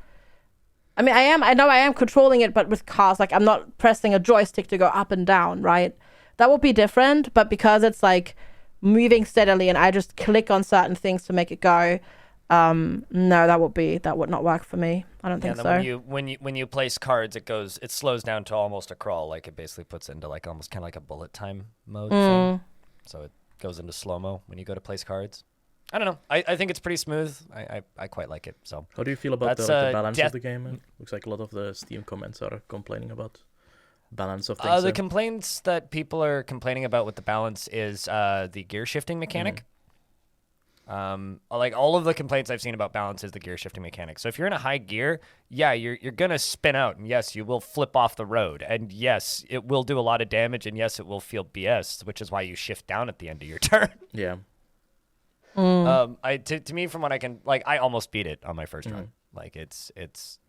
I mean, I know I am controlling it, but with cars, like, I'm not pressing a joystick to go up and down, right? That would be different, but because it's, like, moving steadily and I just click on certain things to make it go, no, that would not work for me. I don't think so. When you place cards, it slows down to almost a crawl. Like, it basically puts into, like, almost kind of like a bullet time mode thing. So it goes into slow-mo when you go to place cards. I don't know. I think it's pretty smooth. I quite like it. So how do you feel about the balance of the game? Looks like a lot of the Steam comments are complaining about balance of things. The complaints that people are complaining about with the balance is the gear shifting mechanic. Like, all of the complaints I've seen about balance is the gear shifting mechanic. So if you're in a high gear, yeah, you're gonna spin out, and yes, you will flip off the road, and yes, it will do a lot of damage, and yes, it will feel BS, which is why you shift down at the end of your turn. Yeah. To me, from what I can, like, I almost beat it on my first run. Like, it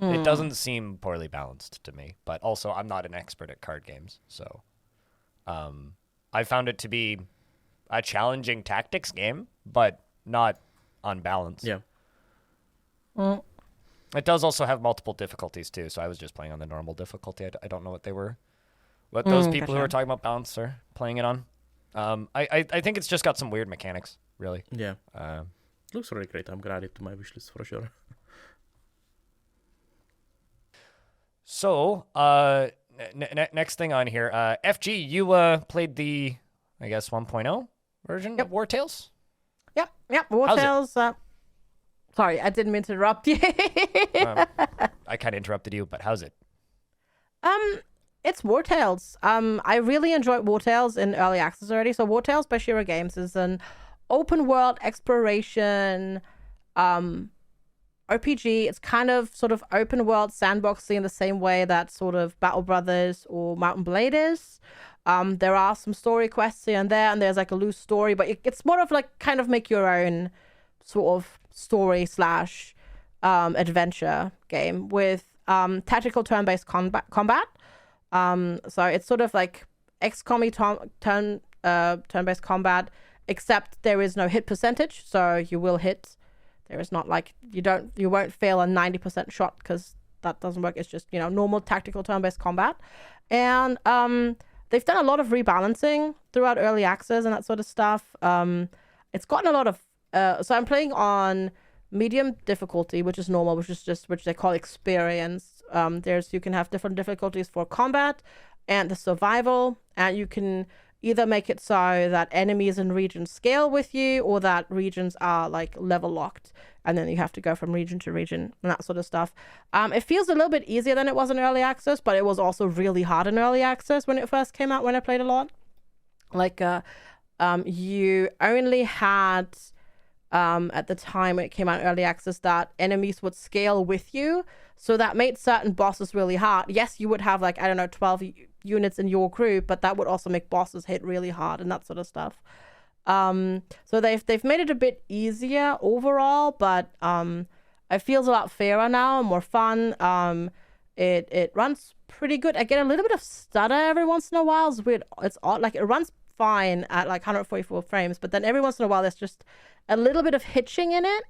doesn't seem poorly balanced to me, but also I'm not an expert at card games, so I found it to be a challenging tactics game, but not unbalanced. Yeah. It does also have multiple difficulties too, so I was just playing on the normal difficulty. I don't know what those people who are talking about balance are playing it on. I think it's just got some weird mechanics, really. Yeah. Looks really great. I'm gonna add it to my wishlist for sure. So, next thing on here, FG, you played the, I guess, 1.0 version of Wartales? Yep. Wartales. Sorry, I didn't mean to interrupt you. I kind of interrupted you, but how's it? It's Wartales. I really enjoyed Wartales in early access already. So Wartales by Shira Games is an open world exploration RPG. It's kind of sort of open world sandboxy in the same way that sort of Battle Brothers or Mountain Blade is. There are some story quests here and there, and there's like a loose story, but it's more of like kind of make your own sort of story / adventure game with tactical turn-based combat. So it's sort of like XCOM turn-based combat, except there is no hit percentage, so you will hit. There is not like you won't fail a 90% shot because that doesn't work. It's just, normal tactical turn-based combat, and they've done a lot of rebalancing throughout early access and that sort of stuff. It's gotten a lot of so I'm playing on medium difficulty, which is normal, which they call experience. You can have different difficulties for combat and the survival, and you can either make it so that enemies and regions scale with you, or that regions are like level locked, and then you have to go from region to region and that sort of stuff. It feels a little bit easier than it was in early access, but it was also really hard in early access when it first came out, when I played a lot. Like, you only had, at the time when it came out in early access, that enemies would scale with you. So that made certain bosses really hard. Yes, you would have 12 units in your group, but that would also make bosses hit really hard and that sort of stuff. So they've made it a bit easier overall, but it feels a lot fairer now, more fun. It runs pretty good. I get a little bit of stutter every once in a while. It's weird. It's odd. Like, it runs fine at 144 frames, but then every once in a while there's just a little bit of hitching in it.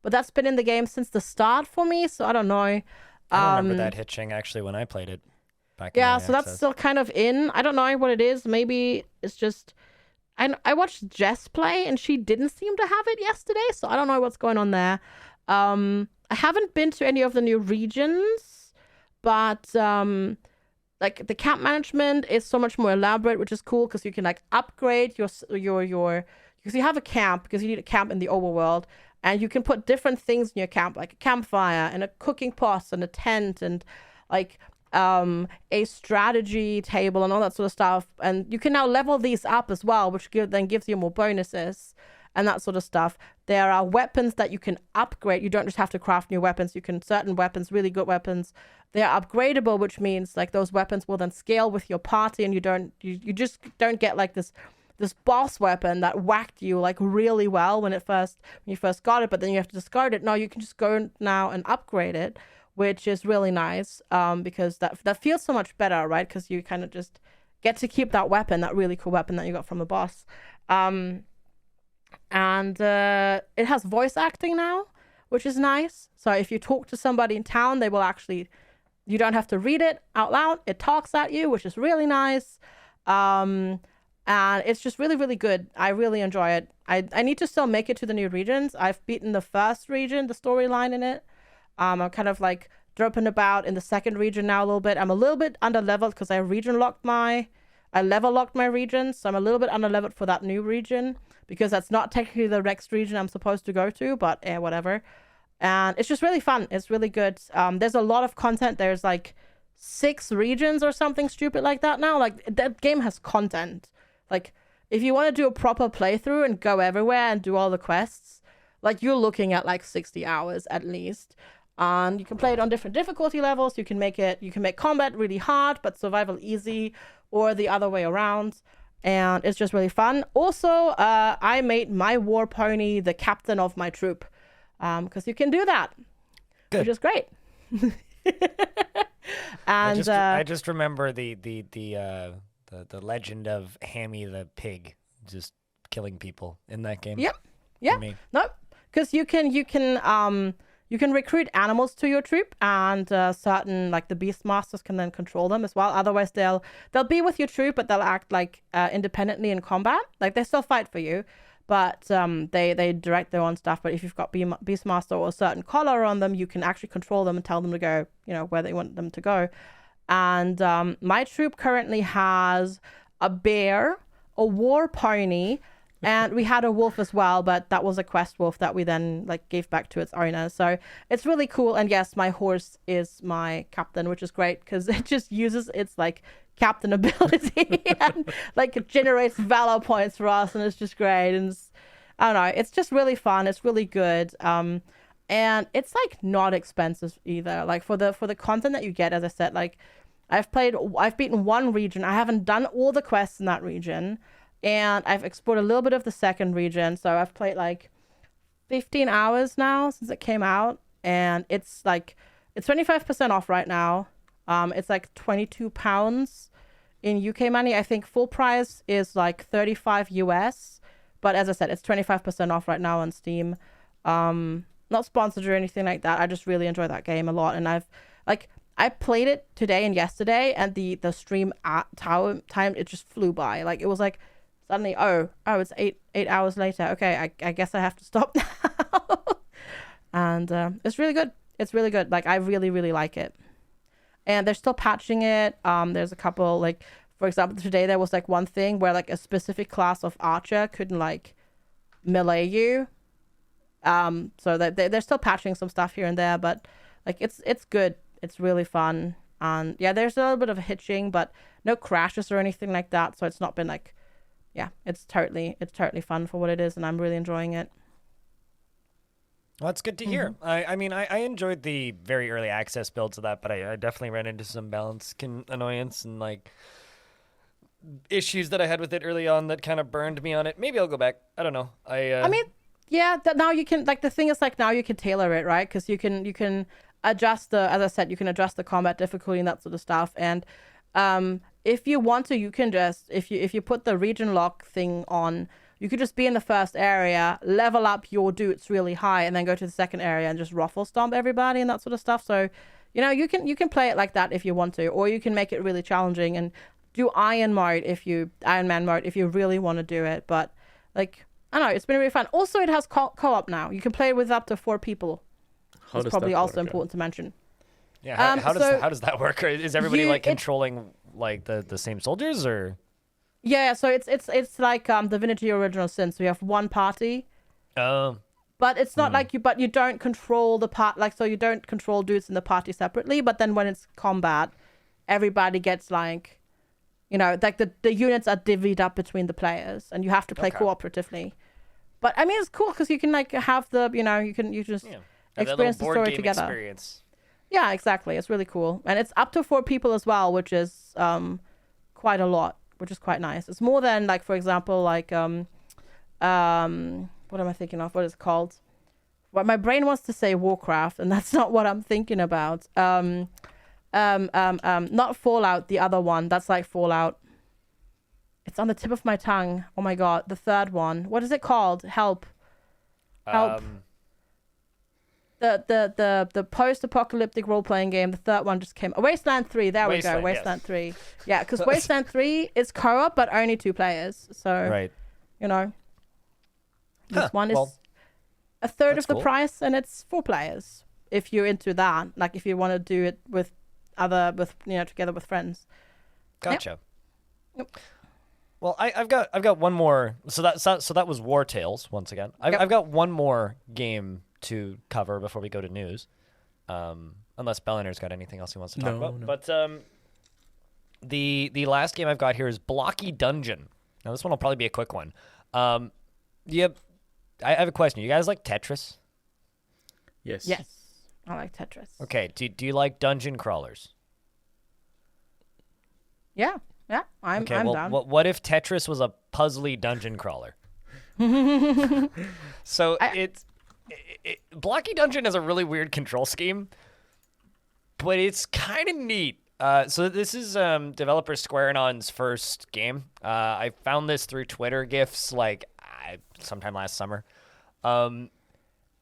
But that's been in the game since the start for me, so I don't know. I don't remember that hitching actually when I played it back in so access. That's still kind of in. I don't know what it is. Maybe it's just... I watched Jess play, and she didn't seem to have it yesterday, so I don't know what's going on there. I haven't been to any of the new regions, but like, the camp management is so much more elaborate, which is cool, because you can upgrade your because you have a camp, because you need a camp in the overworld, and you can put different things in your camp, like a campfire and a cooking pot and a tent and a strategy table and all that sort of stuff. And you can now level these up as well, which then gives you more bonuses and that sort of stuff. There are weapons that you can upgrade. You don't just have to craft new weapons. Certain weapons, really good weapons, they're upgradable, which means those weapons will then scale with your party, and you just don't get this boss weapon that whacked you really well when you first got it, but then you have to discard it. No, you can just go now and upgrade it, which is really nice, because that feels so much better, right? Because you kind of just get to keep that weapon, that really cool weapon that you got from the boss. And it has voice acting now, which is nice. So if you talk to somebody in town, they will actually, you don't have to read it out loud. It talks at you, which is really nice. And it's just really, really good. I really enjoy it. I need to still make it to the new regions. I've beaten the first region, the storyline in it. I'm kind of like dropping about in the second region now a little bit. I'm a little bit under leveled because I level locked my region, so I'm a little bit under leveled for that new region because that's not technically the next region I'm supposed to go to, but whatever. And it's just really fun. It's really good. There's a lot of content. There's like 6 regions or something stupid like that now. Like, that game has content. Like, if you want to do a proper playthrough and go everywhere and do all the quests, like, you're looking at like 60 hours at least. And you can play it on different difficulty levels. You can make combat really hard, but survival easy, or the other way around. And it's just really fun. Also, I made my war pony the captain of my troop, because you can do that, which is great. And I just remember the legend of Hammy the pig just killing people in that game. Yep. No, because you can recruit animals to your troop, and certain, like the Beastmasters, can then control them as well. Otherwise, they'll be with your troop, but they'll act like independently in combat. Like, they still fight for you, but they direct their own stuff. But if you've got Beastmaster or a certain collar on them, you can actually control them and tell them to go, where they want them to go. And my troop currently has a bear, a war pony, and we had a wolf as well, but that was a quest wolf that we then gave back to its owner. So it's really cool. And yes, my horse is my captain, which is great because it just uses its captain ability and it generates valor points for us, and it's just great. And I don't know, it's just really fun. It's really good. And it's not expensive either. For the content that you get, as I said, I've beaten one region. I haven't done all the quests in that region. And I've explored a little bit of the second region. So I've played 15 hours now since it came out. And it's 25% off right now. It's £22 in UK money. I think full price is 35 US. But as I said, it's 25% off right now on Steam. Not sponsored or anything like that. I just really enjoy that game a lot. And I played it today and yesterday, and the stream time, it just flew by. It was suddenly, it's 8 hours later. Okay, I guess I have to stop now. And it's really good. It's really good. I really, really like it. And they're still patching it. There's a couple, for example, today there was one thing where a specific class of archer couldn't melee you. So that they're still patching some stuff here and there, but it's good. It's really fun. And yeah, there's a little bit of hitching, but no crashes or anything like that. So it's not been it's totally fun for what it is, and I'm really enjoying it. Well, that's good to hear. I mean, I enjoyed the very early access builds of that, but I definitely ran into some balance annoyance and issues that I had with it early on that kind of burned me on it. Maybe I'll go back. I don't know. I mean, yeah, that now you can the thing is now you can tailor it, right? Because you can adjust as I said, you can adjust the combat difficulty and that sort of stuff. And if you want to, you can just if you put the region lock thing on, you could just be in the first area, level up your dudes really high, and then go to the second area and just ruffle stomp everybody and that sort of stuff. So, you can play it like that if you want to, or you can make it really challenging and do Iron Man mode if you really want to do it. But I don't know, it's been really fun. Also, it has co-op now. You can play it with up to 4 people. It's probably also important to mention. Yeah, how does that work? Is everybody controlling the same soldiers, or? Yeah, so it's like Divinity Original Sin. So you have one party. Oh. But it's not but you don't control the so you don't control dudes in the party separately. But then when it's combat, everybody gets the units are divvied up between the players, and you have to play cooperatively. But I mean, it's cool because you can have the you just experience the story together. Experience. Yeah, exactly. It's really cool. And it's up to 4 people as well, which is quite a lot, which is quite nice. It's more than for example, what am I thinking of? What is it called? Well, my brain wants to say Warcraft, and that's not what I'm thinking about. Not Fallout, the other one. That's Fallout. it's on the tip of my tongue. Oh my god, the third one. What is it called? Help. The post-apocalyptic role-playing game. The third one just came. Wasteland 3. There we go. Wasteland 3. Yeah, because Wasteland 3 is co-op, but only 2 players. So, Right. you know, this one is a third of the cool. price, and it's 4 players. If you're into that, like if you want to do it with together with friends. Gotcha. Yep. Well, I've got one more. So that was Wartales once again. I've got one more game to cover before we go to news. Unless Belliner's got anything else he wants to talk about. No. But the last game I've got here is Blocky Dungeon. Now this one will probably be a quick one. Yep. I have a question. You guys like Tetris? Yes. Yes, I like Tetris. Okay. Do you like dungeon crawlers? Yeah, I'm down. What if Tetris was a puzzly dungeon crawler? So Blocky Dungeon has a really weird control scheme, but it's kind of neat. So this is developer Square Enon's first game. I found this through Twitter GIFs sometime last summer.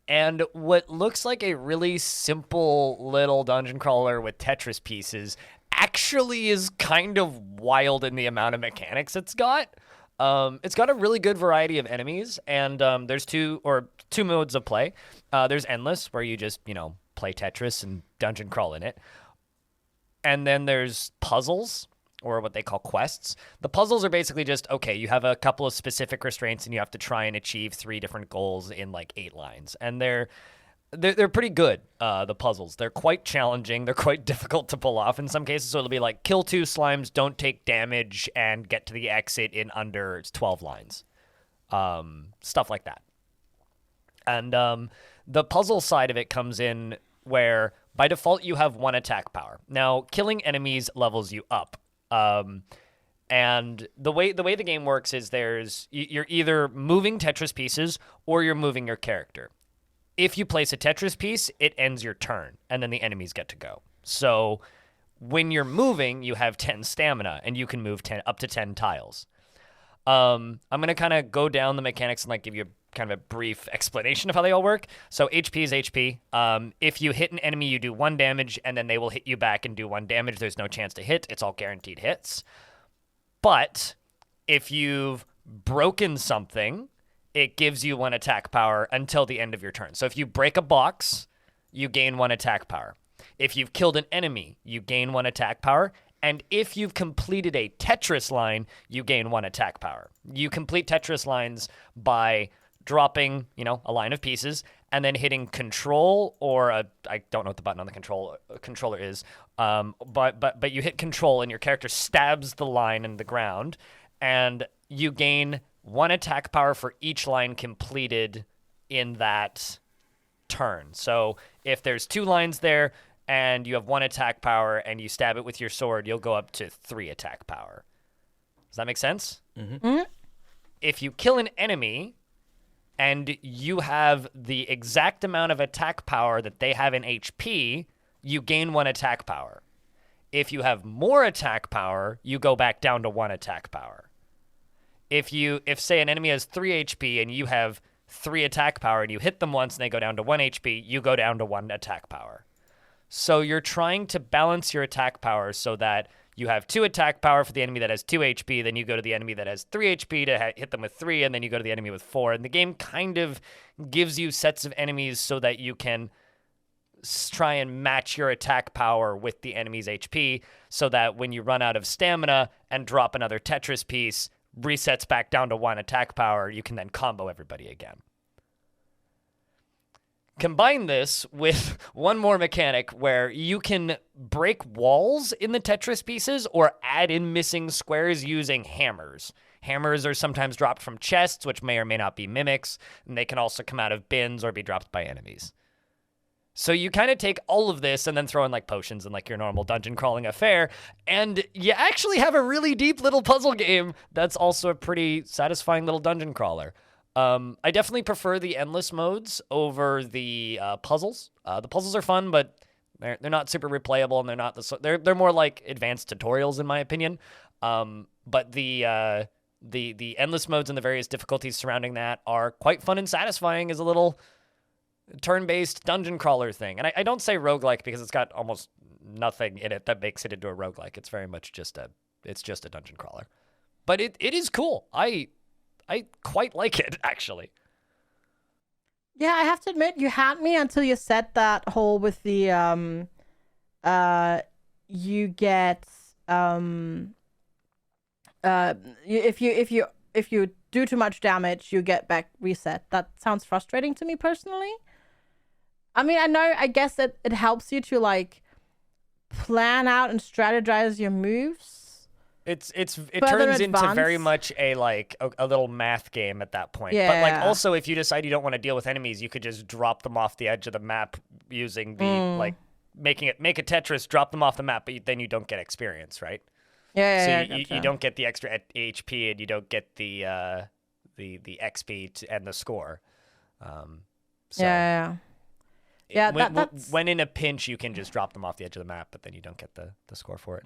And what looks like a really simple little dungeon crawler with Tetris pieces actually is kind of wild in the amount of mechanics it's got. It's got a really good variety of enemies, and there's two modes of play. There's Endless, where you just, play Tetris and dungeon crawl in it. And then there's puzzles, or what they call quests. The puzzles are basically just, okay, you have a couple of specific restraints, and you have to try and achieve 3 different goals in 8 lines. And they're pretty good, the puzzles. They're quite challenging. They're quite difficult to pull off in some cases. So it'll be like, kill 2 slimes, don't take damage, and get to the exit in under 12 lines. Stuff like that. And the puzzle side of it comes in where, by default, you have 1 attack power. Now, killing enemies levels you up. And the way the game works is you're either moving Tetris pieces or you're moving your character. If you place a Tetris piece, it ends your turn, and then the enemies get to go. So when you're moving, you have 10 stamina, and you can move up to 10 tiles. I'm going to kind of go down the mechanics and give you kind of a brief explanation of how they all work. So HP is HP. If you hit an enemy, you do 1 damage, and then they will hit you back and do 1 damage. There's no chance to hit. It's all guaranteed hits. But if you've broken something, it gives you 1 attack power until the end of your turn. So if you break a box, you gain 1 attack power. If you've killed an enemy, you gain 1 attack power. And if you've completed a Tetris line, you gain 1 attack power. You complete Tetris lines by dropping, a line of pieces and then hitting control I don't know what the button on the controller is. But you hit control and your character stabs the line in the ground, and you gain 1 attack power for each line completed in that turn. So if there's 2 lines there and you have 1 attack power and you stab it with your sword, you'll go up to 3 attack power. Does that make sense? Mm-hmm. Mm-hmm. If you kill an enemy and you have the exact amount of attack power that they have in HP, you gain 1 attack power. If you have more attack power, you go back down to 1 attack power. If say an enemy has 3 HP and you have 3 attack power and you hit them once and they go down to 1 HP, you go down to 1 attack power. So you're trying to balance your attack power so that you have 2 attack power for the enemy that has 2 HP, then you go to the enemy that has 3 HP to hit them with 3, and then you go to the enemy with 4. And the game kind of gives you sets of enemies so that you can try and match your attack power with the enemy's HP, so that when you run out of stamina and drop another Tetris piece, resets back down to 1 attack power, you can then combo everybody again. Combine this with one more mechanic where you can break walls in the Tetris pieces or add in missing squares using hammers. Hammers are sometimes dropped from chests, which may or may not be mimics, and they can also come out of bins or be dropped by enemies. So you kind of take all of this and then throw in potions and your normal dungeon crawling affair, and you actually have a really deep little puzzle game that's also a pretty satisfying little dungeon crawler. I definitely prefer the endless modes over the puzzles. The puzzles are fun, but they're not super replayable, and they're more like advanced tutorials in my opinion. But the the endless modes and the various difficulties surrounding that are quite fun and satisfying as a little turn-based dungeon crawler thing. And I don't say roguelike because it's got almost nothing in it that makes it into a roguelike. It's very much just a dungeon crawler. But it is cool. I quite like it, actually. Yeah, I have to admit, you had me until you said that whole with the you get if you do too much damage, you get back reset. That sounds frustrating to me personally. I mean, I guess it helps you to like plan out and strategize your moves. It turns into very much a little math game at that point. Yeah. But like also if you decide you don't want to deal with enemies, you could just drop them off the edge of the map using the like make a Tetris, drop them off the map, but then you don't get experience, right? Yeah. So you don't get the extra HP and you don't get the XP and the score. Yeah. When in a pinch, you can just drop them off the edge of the map, but then you don't get the score for it.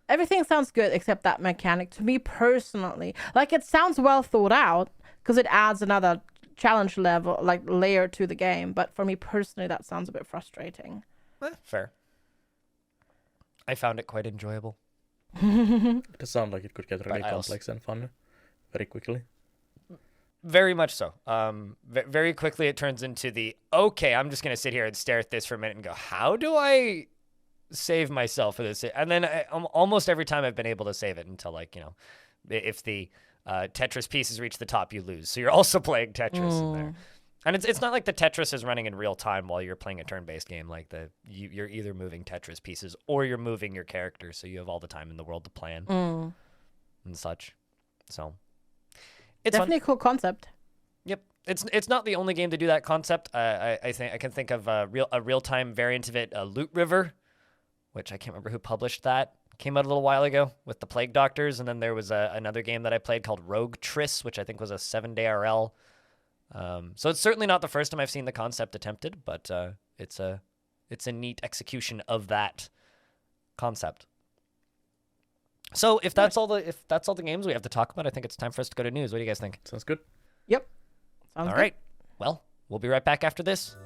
Everything sounds good except that mechanic to me personally. Like, it sounds well thought out because it adds another challenge level, like layer to the game. But for me personally, that sounds a bit frustrating. Fair. I found it quite enjoyable. It does sound like it could get really complex and fun very quickly. Very much so. Very quickly it turns into okay, I'm just going to sit here and stare at this for a minute and go, how do I save myself for this? And then almost every time I've been able to save it until if the Tetris pieces reach the top, you lose. So you're also playing Tetris in there. And it's not like the Tetris is running in real time while you're playing a turn-based game. Like you're either moving Tetris pieces or you're moving your character, so you have all the time in the world to plan and such. So it's definitely a cool concept. Yep, it's not the only game to do that concept. I think I can think of a real-time variant of it, Loot River, which I can't remember who published that. Came out a little while ago with the Plague Doctors, and then there was another game that I played called Rogue Triss, which I think was a 7-day RL. So it's certainly not the first time I've seen the concept attempted, but it's a neat execution of that concept. So if that's all the games we have to talk about, I think it's time for us to go to news. What do you guys think? Sounds good. Yep. Sounds all good. right. Well, we'll be right back after this.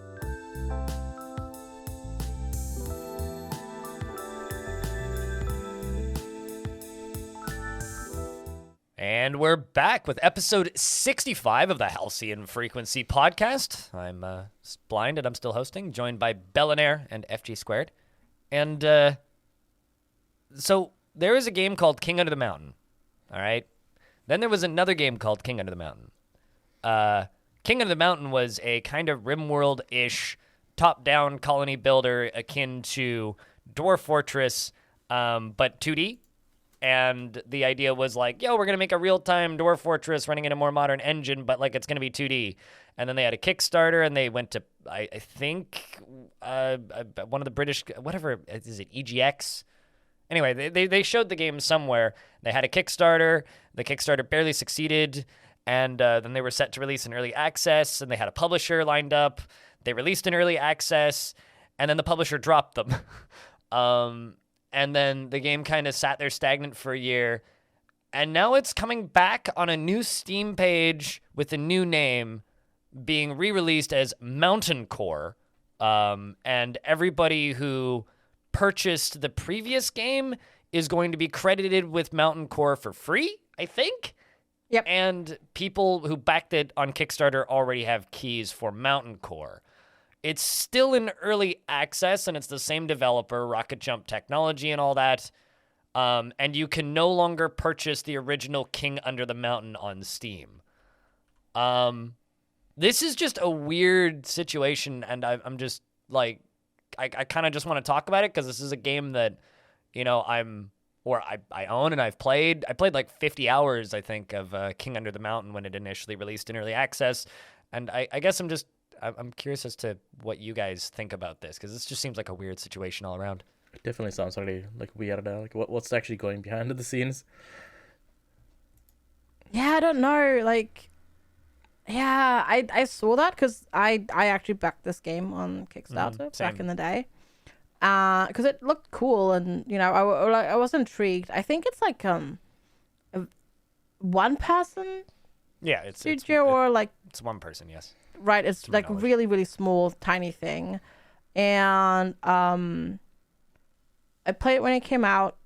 And we're back with episode 65 of the Halcyon Frequency podcast. I'm blind and I'm still hosting, joined by Bel and FG Squared. And so there is a game called King Under the Mountain, all right? Then there was another game called King Under the Mountain. King Under the Mountain was a kind of RimWorld-ish top-down colony builder akin to Dwarf Fortress, but 2D. And the idea was like, we're going to make a real-time Dwarf Fortress running in a more modern engine, but like it's going to be 2D. And then they had a Kickstarter, and they went to, I think, one of the British, whatever, is it EGX? Anyway, they showed the game somewhere. They had a Kickstarter. The Kickstarter barely succeeded, and then they were set to release in early access, and they had a publisher lined up. They released in early access, and then the publisher dropped them. And then the game kind of sat there stagnant for a year. And now it's coming back on a new Steam page with a new name, being re-released as Mountaincore. And everybody who purchased the previous game is going to be credited with Mountaincore for free, I think. Yep. And people who backed it on Kickstarter already have keys for Mountaincore. It's still in early access, and it's the same developer, Rocket Jump Technology and all that. And you can no longer purchase the original King Under the Mountain on Steam. This is just a weird situation, and I'm just like, I kind of just want to talk about it because this is a game that, I own and I've played. I played like 50 hours, I think, of King Under the Mountain when it initially released in early access. And I guess I'm curious as to what you guys think about this, because this just seems like a weird situation all around. It definitely sounds really like weird. Like what's actually going behind the scenes? Yeah, I don't know. Like, yeah, I saw that because I actually backed this game on Kickstarter back in the day, because it looked cool, and I was intrigued. I think it's like one person Yeah, it's studio or like it's one person. Yes. right. It's my like knowledge. really really small tiny thing, and I played it when it came out.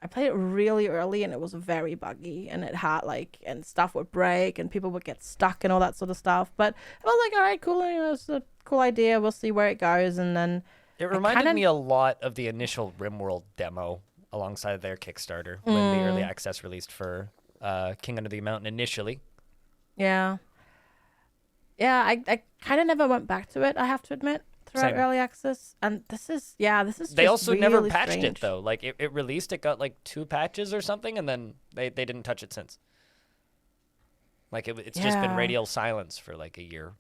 I played it really early and it was very buggy and it had and stuff would break and people would get stuck and all that sort of stuff. But I was like, all right, cool. It's a cool idea. We'll see where it goes. And then It reminded me a lot of the initial RimWorld demo alongside their Kickstarter when the early access released for King Under the Mountain initially. yeah, I kind of never went back to it. I have to admit. Throughout Same. early access, and this is They just also never really patched strange. it though. Like it released, it got like 2 patches or something, and then they didn't touch it since. Like it's just been Yeah. radial silence for like a year.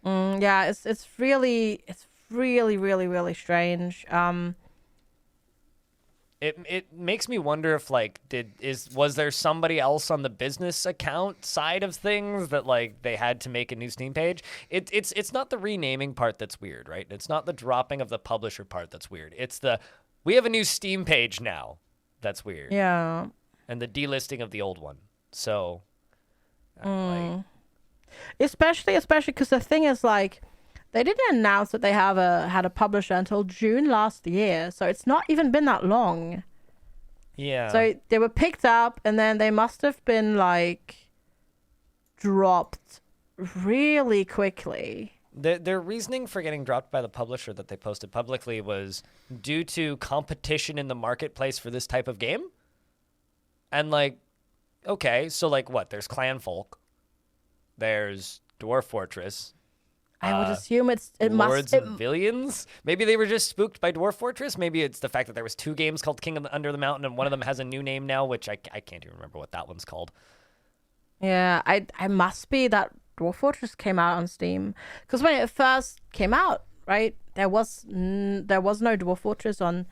Yeah, it's really really strange. It makes me wonder if like was there somebody else on the business account side of things that like they had to make a new Steam page? It's not the renaming part that's weird, right? It's not the dropping of the publisher part that's weird. It's we have a new Steam page now that's weird. Yeah. And the delisting of the old one. So like Especially because the thing is like they didn't announce that they had a publisher until June last year, so it's not even been that long. yeah. So they were picked up and then they must have been like dropped really quickly. Their reasoning for getting dropped by the publisher that they posted publicly was due to competition in the marketplace for this type of game. And like, okay, so like what? There's Clanfolk, there's Dwarf Fortress, I would assume it Lords must of Billions. Maybe they were just spooked by Dwarf Fortress. Maybe it's the fact that there was 2 games called Under the Mountain, and one of them has a new name now, which I can't even remember what that one's called. Yeah, I must be that Dwarf Fortress came out on Steam because when it first came out, right, there was no Dwarf Fortress on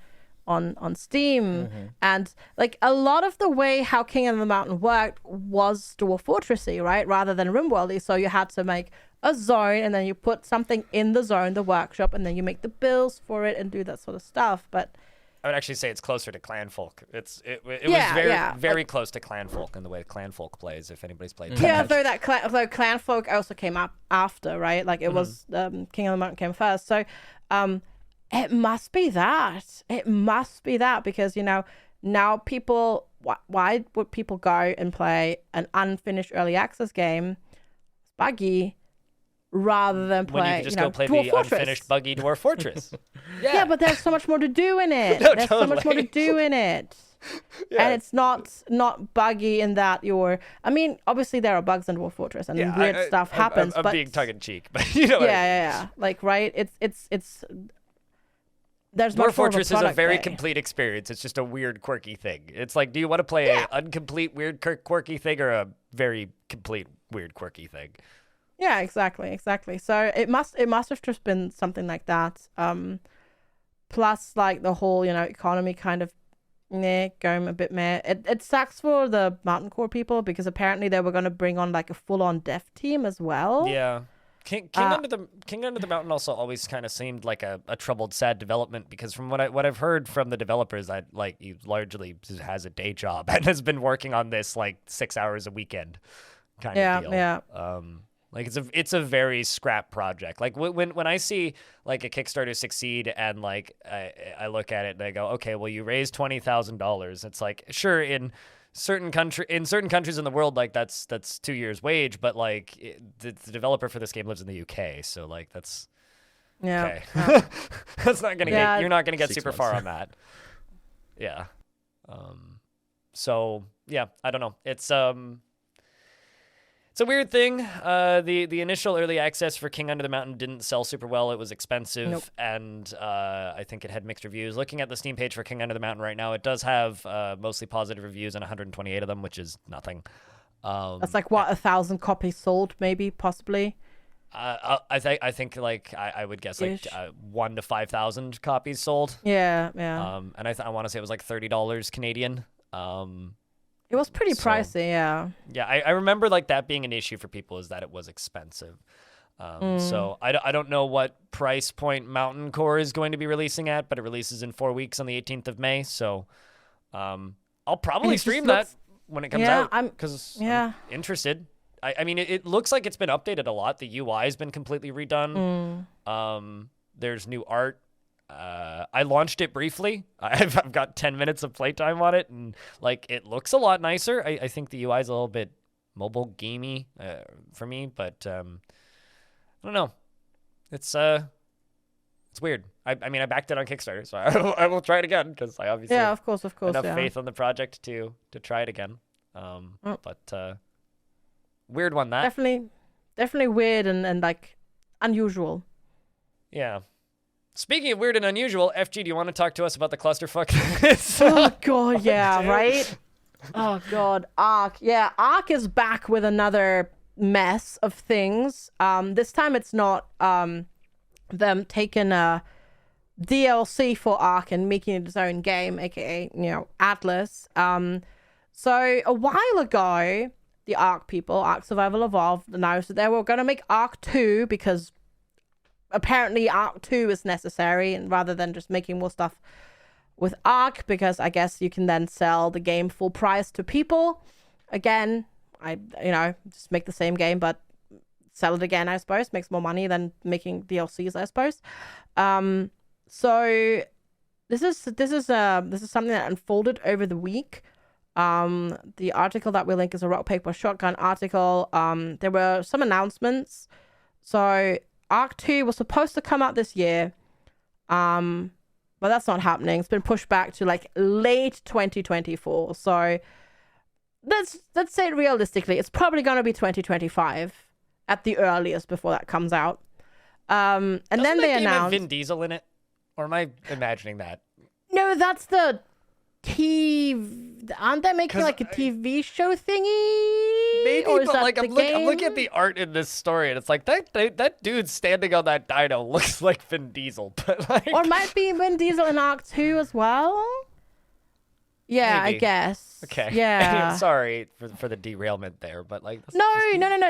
Steam, and like a lot of the way how King of the Mountain worked was Dwarf Fortressy, right, rather than RimWorldy. So you had to make a zone and then you put something in the zone, the workshop, and then you make the bills for it and do that sort of stuff. But I would actually say it's closer to Clanfolk. It was Yeah, very close to Clanfolk in the way Clanfolk plays. If anybody's played, yeah, Clanfolk. though Clanfolk also came up after, right? Like it was King of the Mountain came first. So it must be that. It must be that because now people. Why would people go and play an unfinished early access game, buggy, rather than play? When you could just go play Dwarf the Fortress? unfinished buggy Dwarf Fortress. Yeah, but there's so much more to do in it. No, There's so much more to totally. do in it. Yeah. And it's not buggy in that I mean, obviously there are bugs in Dwarf Fortress and weird stuff happens. I'm but being tongue in cheek, but you know. What I mean. yeah. Like, right? It's there's Dwarf much more of Fortress is a product very there. complete experience. It's just a weird, quirky thing. It's like, do you want to play a incomplete, weird, quirky thing or a very complete, weird, quirky thing? Yeah, exactly. So it must have just been something like that. Plus, like the whole economy kind of going a bit meh. It sucks for the Mountaincore people because apparently they were going to bring on like a full-on dev team as well. Yeah. King Under the Mountain also always kind of seemed like a troubled, sad development because from what I've heard from the developers, he largely has a day job and has been working on this like 6 hours a weekend kind of deal. Yeah. Like it's a very scrap project. Like when I see like a Kickstarter succeed and like I look at it and I go, okay, well you raised $20,000. It's like sure in certain countries in the world like that's 2 years' wage, but like the developer for this game lives in the UK, so like that's okay. That's not gonna you're not gonna get 6 super months. far on that. Yeah. So yeah, I don't know. It's a weird thing. The initial early access for King Under the Mountain didn't sell super well. It was expensive, Nope. and I think it had mixed reviews. Looking at the Steam page for King Under the Mountain right now, it does have mostly positive reviews and 128 of them, which is nothing. That's like what 1,000 copies sold, maybe, possibly. I think like I would guess like Ish. 1 to 5,000 copies sold. Yeah. And I want to say it was like $30 Canadian. It was pretty So- pricey, yeah. Yeah, I remember like that being an issue for people is that it was expensive. So I don't know what price point Mountaincore is going to be releasing at, but it releases in 4 weeks on the 18th of May. So I'll probably It just stream that. when it comes Yeah, out, because yeah. I'm interested. I mean, it looks like it's been updated a lot. The UI has been completely redone. There's new art. I launched it briefly. I've got 10 minutes of playtime on it, and like it looks a lot nicer. I think the UI is a little bit mobile gamey for me, but I don't know. It's weird. I mean, I backed it on Kickstarter, so I will try it again because I obviously Yeah, of course, enough yeah. faith on the project to try it again. But weird one that. Definitely weird and like unusual. Yeah. Speaking of weird and unusual, FG, do you want to talk to us about the clusterfuck? Oh god, yeah, right? Oh god, Ark. Yeah, Ark is back with another mess of things. This time it's not them taking a DLC for Ark and making it its own game, aka, Atlas. So a while ago, the Ark people, Ark Survival Evolved, announced that they were going to make Ark 2 because apparently Ark 2 is necessary, and rather than just making more stuff with Ark, because I guess you can then sell the game full price to people. Again, just make the same game, but sell it again, I suppose. Makes more money than making DLCs, I suppose. So this is something that unfolded over the week. The article that we link is a Rock Paper Shotgun article. There were some announcements. So Ark 2 was supposed to come out this year, but that's not happening. It's been pushed back to like late 2024. So let's say it realistically, it's probably going to be 2025 at the earliest before that comes out. And Doesn't then that they game have announced Vin Diesel in it, or am I imagining that? no, that's the TV. Aren't they making like a TV show thingy? Maybe, or is but that like the I'm looking at the art in this story, and it's like that dude standing on that dino looks like Vin Diesel, but like, or might be Vin Diesel in Ark 2 as well. Yeah, Maybe. I guess. Okay. Yeah. Sorry for the derailment there, but like No.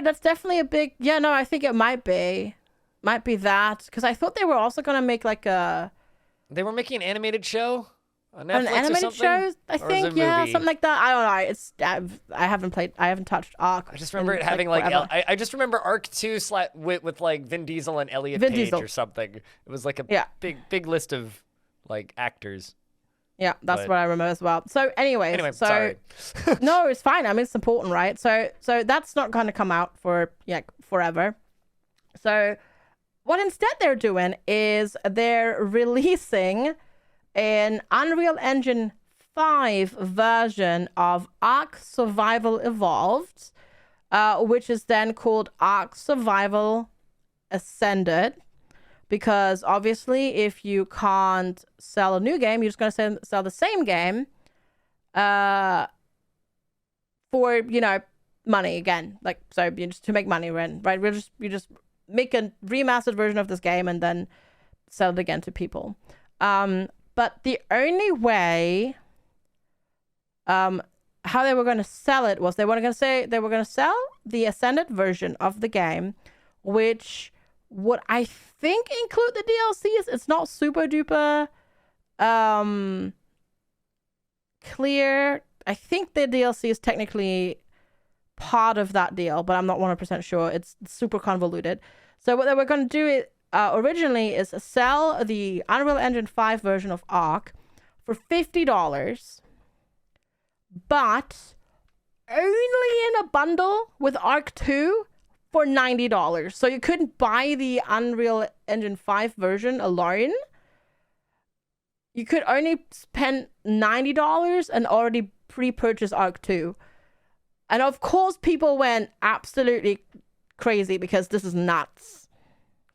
That's definitely a big. Yeah, no, I think it might be that, because I thought they were also gonna make like they were making an animated show on Netflix an animated or something? show. I Or was think it a yeah, movie? something like that. I don't know. It's I haven't touched Ark. I just remember in, it having like forever. I just remember Arc 2 with like Vin Diesel and Elliot Vin Page Diesel. or something. It was like a Yeah. big list of like actors. Yeah, that's but- what I remember as well. So anyway, Sorry. no, it's fine. I mean, it's important, right? So that's not going to come out for forever. So what instead they're doing is they're releasing an Unreal Engine 5 version of Ark Survival Evolved, which is then called Ark Survival Ascended. Because obviously, if you can't sell a new game, you're just going to sell the same game for, money again. Like, so you just to make money, right? You just make a remastered version of this game and then sell it again to people. But the only way how they were going to sell it was they were going to sell the Ascended version of the game, which would, I think, include the DLCs. It's not super duper clear. I think the DLC is technically part of that deal, but I'm not 100% sure. It's super convoluted. So what they were going to do originally is sell the Unreal Engine 5 version of Ark for $50, but only in a bundle with Ark 2 for $90. So you couldn't buy the Unreal Engine 5 version alone. You could only spend $90 and already pre-purchase Ark 2. And of course people went absolutely crazy because this is nuts,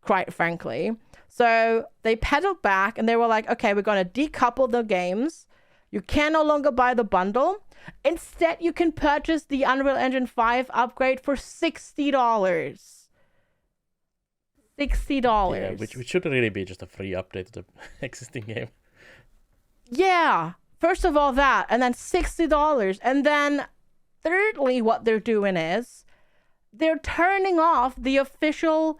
quite frankly. So they pedaled back and they were like, okay, we're going to decouple the games. You can no longer buy the bundle. Instead, you can purchase the Unreal Engine 5 upgrade for $60. $60. Yeah, which should really be just a free update to the existing game. Yeah. First of all, that. And then $60. And then thirdly, what they're doing is they're turning off the official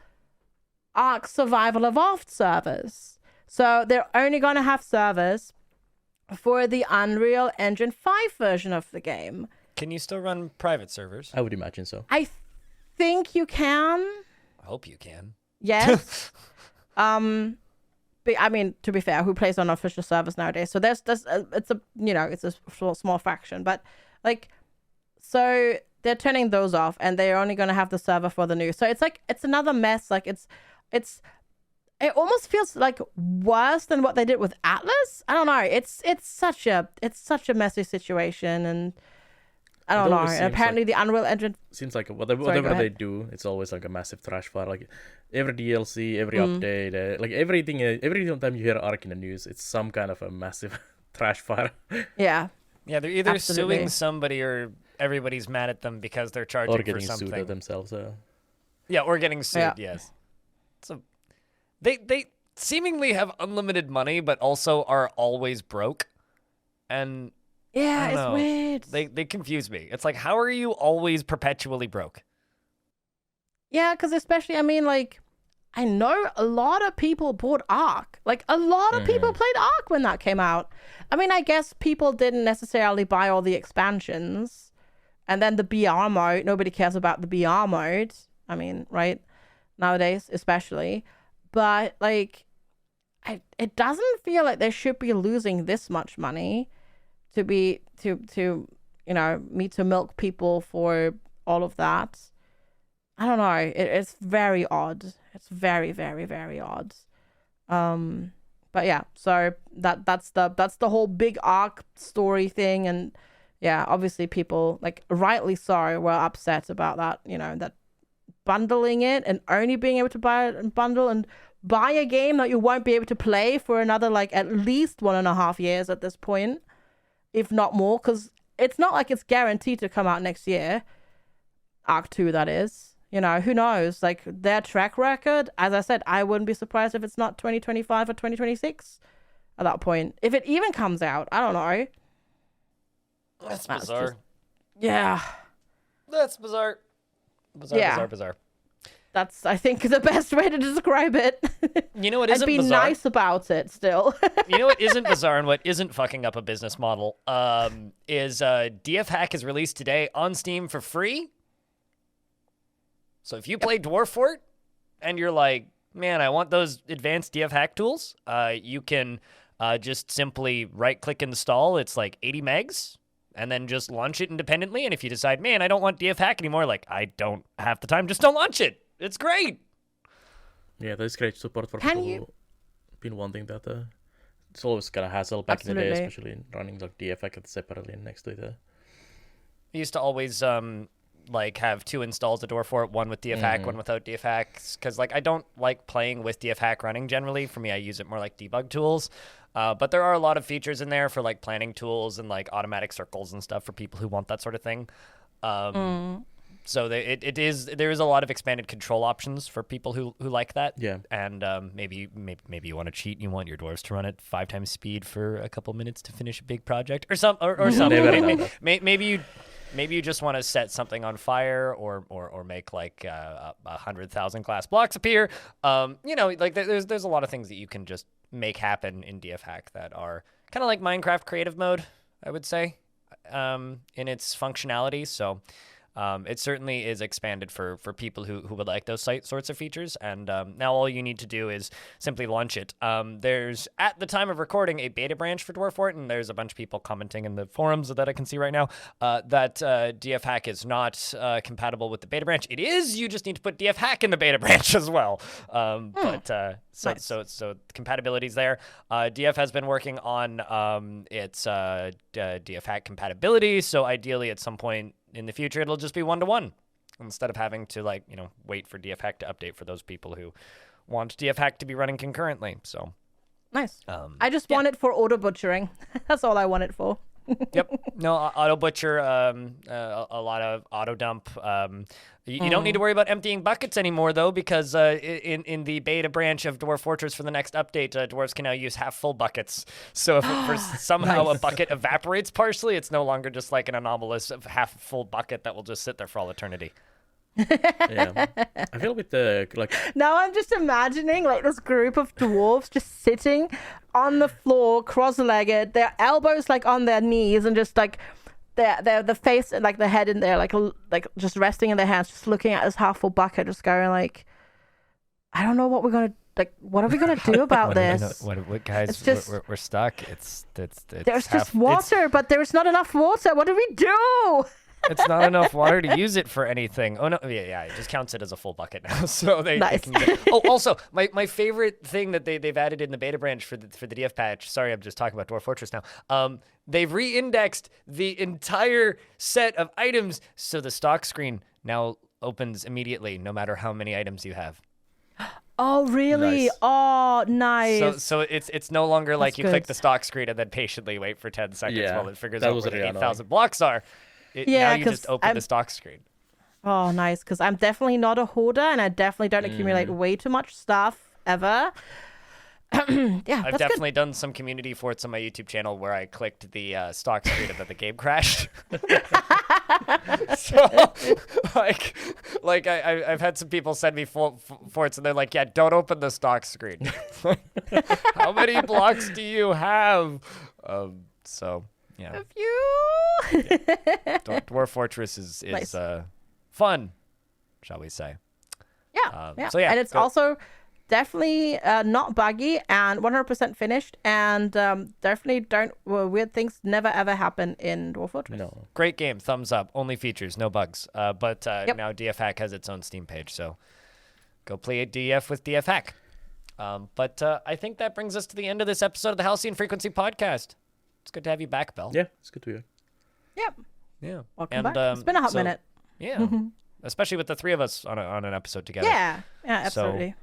Ark Survival Evolved servers. So they're only going to have servers for the Unreal Engine 5 version of the game. Can you still run private servers? I would imagine so. I think you can. I hope you can. Yes. But, I mean, to be fair, who plays on official servers nowadays? So it's a small fraction, but like, so they're turning those off, and they're only going to have the server for the new. So it's another mess. Like it almost feels like worse than what they did with Atlas. I don't know. It's such a messy situation, and I don't know. And apparently the Unreal Engine seems like whatever they do, it's always like a massive trash fire. Like every DLC, every update, like everything. Every time you hear Ark in the news, it's some kind of a massive trash fire. Yeah. Yeah, they're either Absolutely. suing somebody or everybody's mad at them because they're charging Or for getting something. sued at themselves. Yeah, or getting sued. Yeah. Yes. So they seemingly have unlimited money, but also are always broke, and Yeah, I it's don't know. weird. They confuse me. It's like, how are you always perpetually broke? Yeah, because especially, I mean, like, I know a lot of people bought Ark. Like, a lot of people played Ark when that came out. I mean, I guess people didn't necessarily buy all the expansions. And then the BR mode, nobody cares about the BR mode. I mean, right? Nowadays, especially. But, like, it doesn't feel like they should be losing this much money to me to milk people for all of that. I don't know. It's very odd. It's very, very, very odd. But yeah, so that's the whole big Ark story thing, and yeah, obviously people, like, rightly so, were upset about that. That bundling it and only being able to buy it and bundle and buy a game that you won't be able to play for another, like, at least 1.5 years at this point, if not more, because it's not like it's guaranteed to come out next year. Ark 2, that is. Who knows? Like, their track record, as I said, I wouldn't be surprised if it's not 2025 or 2026 at that point. If it even comes out, I don't know. That's bizarre. Yeah. That's bizarre. Bizarre. That's, I think, the best way to describe it. You know what And isn't be bizarre? nice about it still. You know what isn't bizarre and what isn't fucking up a business model is DFHack is released today on Steam for free. So if you play Dwarf Fort and you're like, man, I want those advanced DFHack tools, you can just simply right-click install. It's like 80 megs, and then just launch it independently. And if you decide, man, I don't want DFHack anymore, like, I don't have the time, just don't launch it. It's great. Yeah, there's great support for Can people you- who've been wanting that. It's always kind of hassle back in the day, Absolutely. especially in running like DFhack separately next to it. I used to always like have 2 installs of Dwarf Fort, one with DFHack, one without DFHack, because like I don't like playing with DFHack running generally. For me, I use it more like debug tools. But there are a lot of features in there for like planning tools and like automatic circles and stuff for people who want that sort of thing. So there is a lot of expanded control options for people who like that. Yeah. And maybe you want to cheat and you want your dwarves to run at 5 times speed for a couple minutes to finish a big project or something. Never know. Maybe you just want to set something on fire or make like 100,000 glass blocks appear. Like there's a lot of things that you can just make happen in DFHack that are kind of like Minecraft creative mode, I would say, in its functionality. So it certainly is expanded for people who would like those sorts of features. And now all you need to do is simply launch it. There's, at the time of recording, a beta branch for Dwarf Fort, and there's a bunch of people commenting in the forums that I can see right now that DFHack is not compatible with the beta branch. It is, you just need to put DFHack in the beta branch as well. So compatibility's there. DF has been working on its DFHack compatibility, so ideally at some point in the future, it'll just be 1-to-1 instead of having to wait for DFHack to update for those people who want DFHack to be running concurrently. So Nice. I just want it for auto butchering. That's all I want it for. Yep. No, auto butcher, a lot of auto dump. You don't need to worry about emptying buckets anymore, though, because in the beta branch of Dwarf Fortress for the next update, dwarves can now use half full buckets. So if somehow a bucket evaporates partially, it's no longer just like an anomalous half full bucket that will just sit there for all eternity. Yeah, I feel with the Now I'm just imagining like this group of dwarves just sitting on the floor, cross-legged, their elbows like on their knees, and just like the face and like the head in there, like just resting in their hands, just looking at this half full bucket, just going like, I don't know what we're gonna like. What are we gonna do about this? What guys? It's just, we're stuck. It's there's just water, but there's not enough water. What do we do? It's not enough water to use it for anything. Oh no, yeah, it just counts it as a full bucket now. So they can use it. Oh, also, my favorite thing that they've added in the beta branch for the DF patch. Sorry, I'm just talking about Dwarf Fortress now. They've re-indexed the entire set of items, so the stock screen now opens immediately, no matter how many items you have. Oh really? Nice. Oh nice. So it's no longer like That's you good. click the stock screen and then patiently wait for 10 seconds Yeah, while it figures that out was where the really 8,000 blocks are. Now Yeah, you just 'cause open I'm- the stock screen. Oh, nice, because I'm definitely not a hoarder, and I definitely don't accumulate way too much stuff ever. Yeah, I've that's definitely done some community forts on my YouTube channel where I clicked the stock screen and then the game crashed. So, like I've had some people send me forts and they're like, yeah, don't open the stock screen. How many blocks do you have? So, yeah. good. You. Dwarf Fortress is Nice. fun, shall we say. Yeah, yeah. So, yeah, And it's go- also definitely not buggy and 100% finished, and definitely weird things never ever happen in Dwarf Fortress. No. Great game, thumbs up. Only features, no bugs. But now DFHack has its own Steam page, so go play a DF with DFHack. But I think that brings us to the end of this episode of the Halcyon Frequency Podcast. It's good to have you back, Bel. Yeah, it's good to hear. Yep. Yeah. Welcome back. It's been a hot minute. Yeah. Especially with the three of us on an episode together. Yeah. Yeah. Absolutely.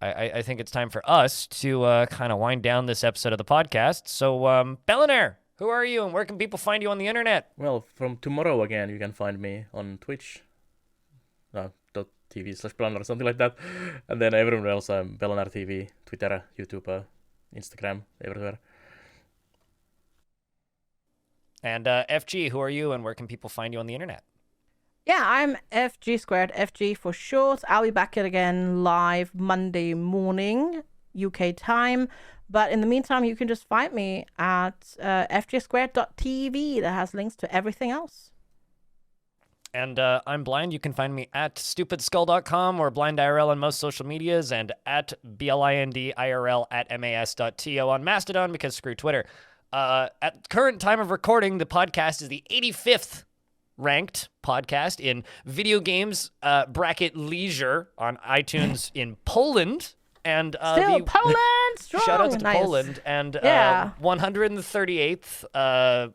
I think it's time for us to kind of wind down this episode of the podcast. So, Bel, who are you and where can people find you on the internet? Well, from tomorrow again, you can find me on Twitch. .tv/Belanar or something like that. And then everywhere else, I'm Belanar TV, Twitter, YouTube, Instagram, everywhere. And FG, who are you and where can people find you on the internet? Yeah, I'm FG squared, FG for short. I'll be back again live Monday morning, UK time. But in the meantime, you can just find me at fgsquared.tv. That has links to everything else. And I'm Blind. You can find me at stupidskull.com or blindIRL on most social medias and at BLINDIRL at mas.to on Mastodon because screw Twitter. At current time of recording, the podcast is the 85th ranked podcast in video games bracket leisure on iTunes in Poland. And Still Poland strong. shout out to Nice. Poland. And Yeah. 138th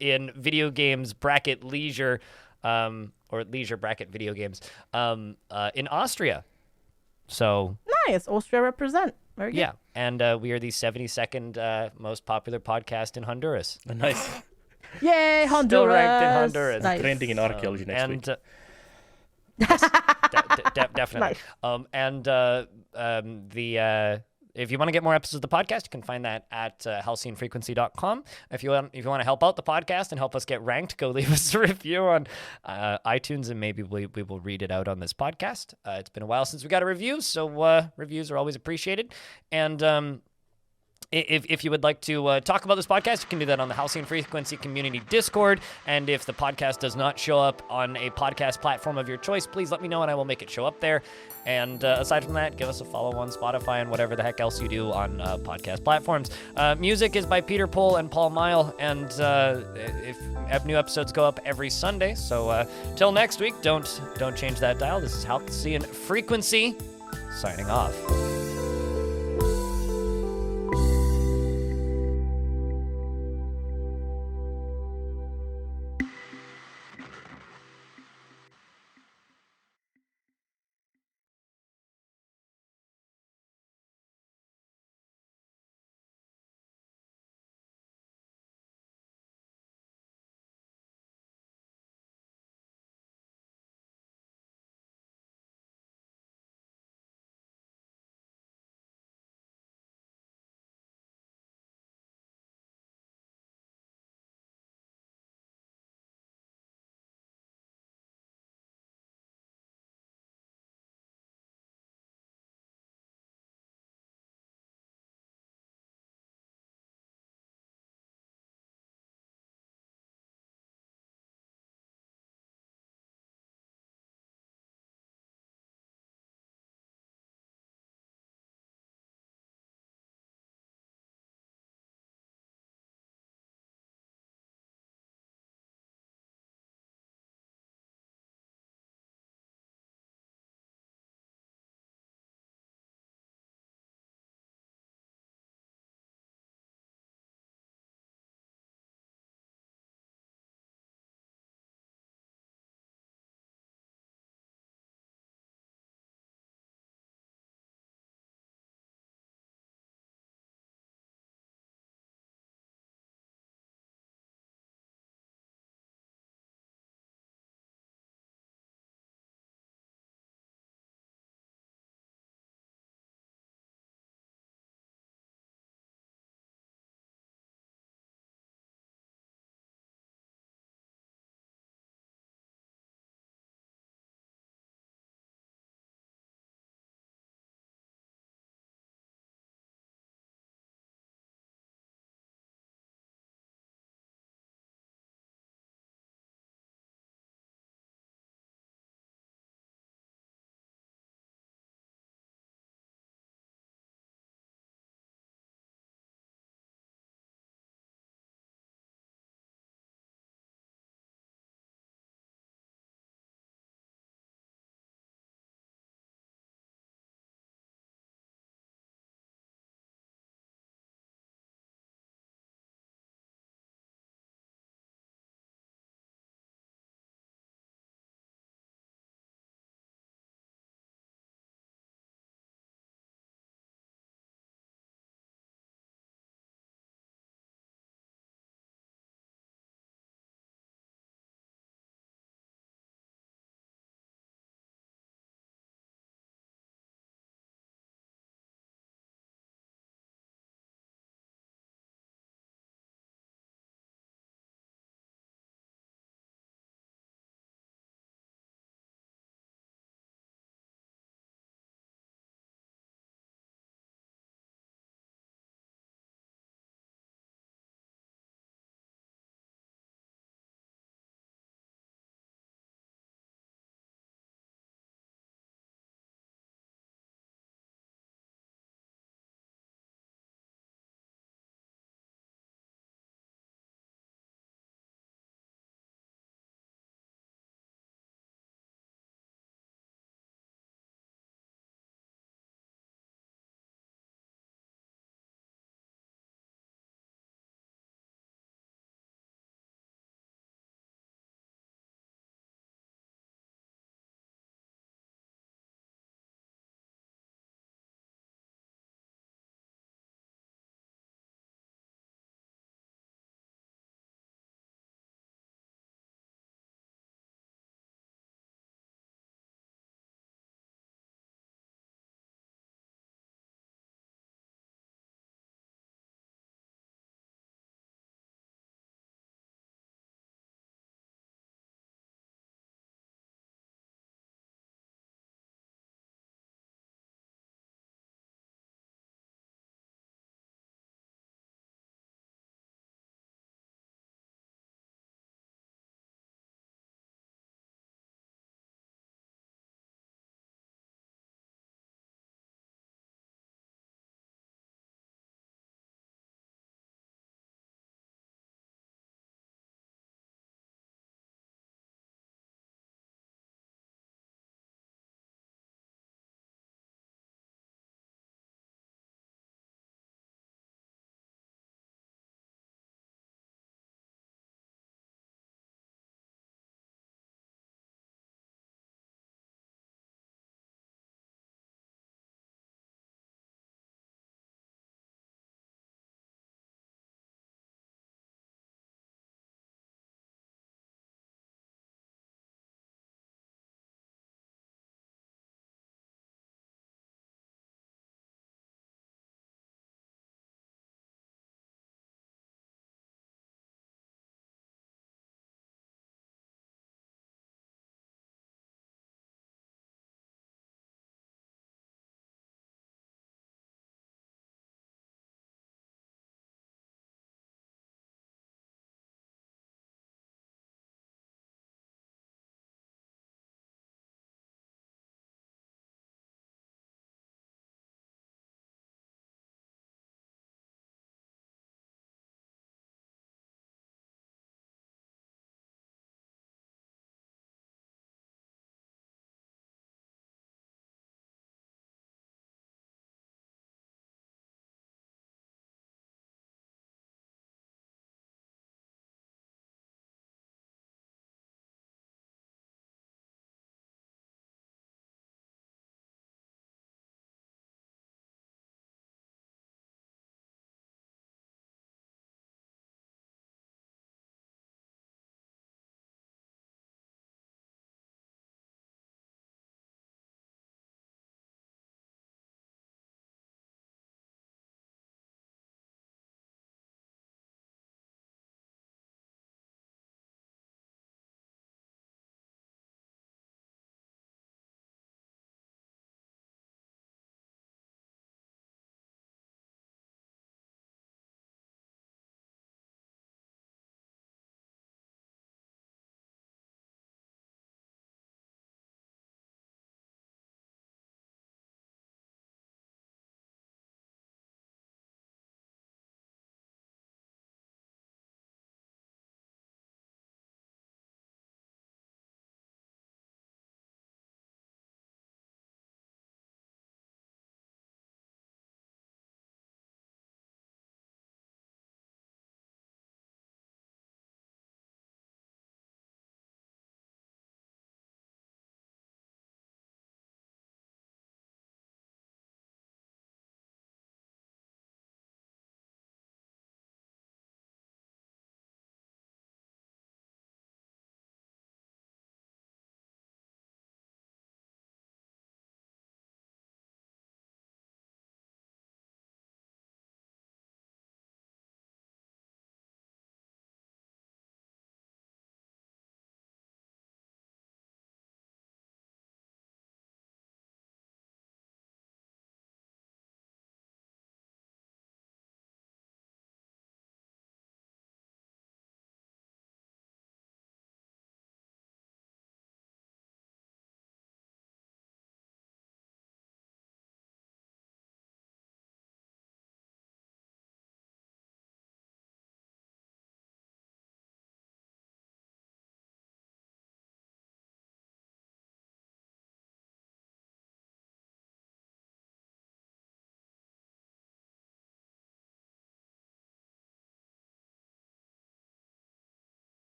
in video games bracket leisure or leisure bracket video games in Austria. So Nice. Austria represent. Very good. yeah, and we are the 72nd most popular podcast in Honduras. Nice. Yay, Honduras. Still ranked in Honduras. Nice. Trending in archaeology next week. And yes, definitely. Nice. If you want to get more episodes of the podcast, you can find that at halcyonfrequency.com. If you want to help out the podcast and help us get ranked, go leave us a review on iTunes, and maybe we will read it out on this podcast. It's been a while since we got a review, so reviews are always appreciated. And if you would like to talk about this podcast, you can do that on the Halcyon Frequency Community Discord. And if the podcast does not show up on a podcast platform of your choice, please let me know and I will make it show up there. And aside from that, give us a follow on Spotify and whatever the heck else you do on podcast platforms. Music is by Peter Pohl and Paul Mile. And if new episodes go up every Sunday. So till next week, don't change that dial. This is Halcyon Frequency signing off.